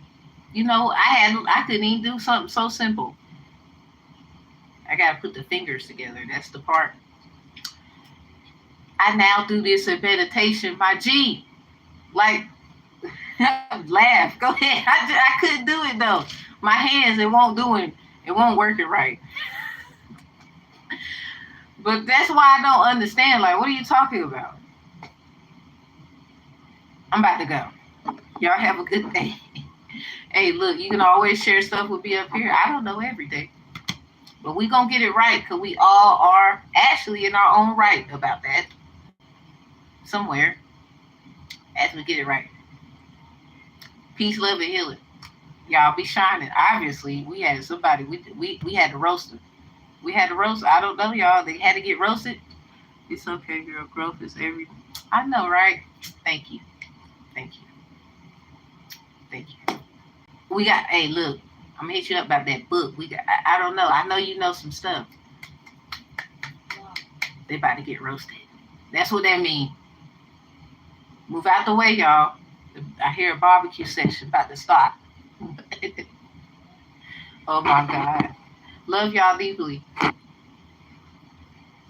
I couldn't even do something so simple. I gotta put the fingers together. That's the part. I now do this in meditation. My G, like, laugh. Go ahead. I couldn't do it though. My hands, it won't do it. It won't work it right. But that's why I don't understand. Like, what are you talking about? I'm about to go. Y'all have a good day. Hey, look, you can always share stuff with me up here. I don't know everything. But we going to get it right because we all are actually in our own right about that. Somewhere. As we get it right. Peace, love, and healing. Y'all be shining. Obviously, we had somebody, we had to roast them. We had to roast. I don't know, y'all. They had to get roasted. It's okay, girl. Growth is everything. I know, right? Thank you. Thank you. Thank you. We got, hey, look, I'm going to hit you up about that book. We got, I don't know. I know you know some stuff. They about to get roasted. That's what that means. Move out the way, y'all. I hear a barbecue session about to start. Oh, my God. Love y'all deeply.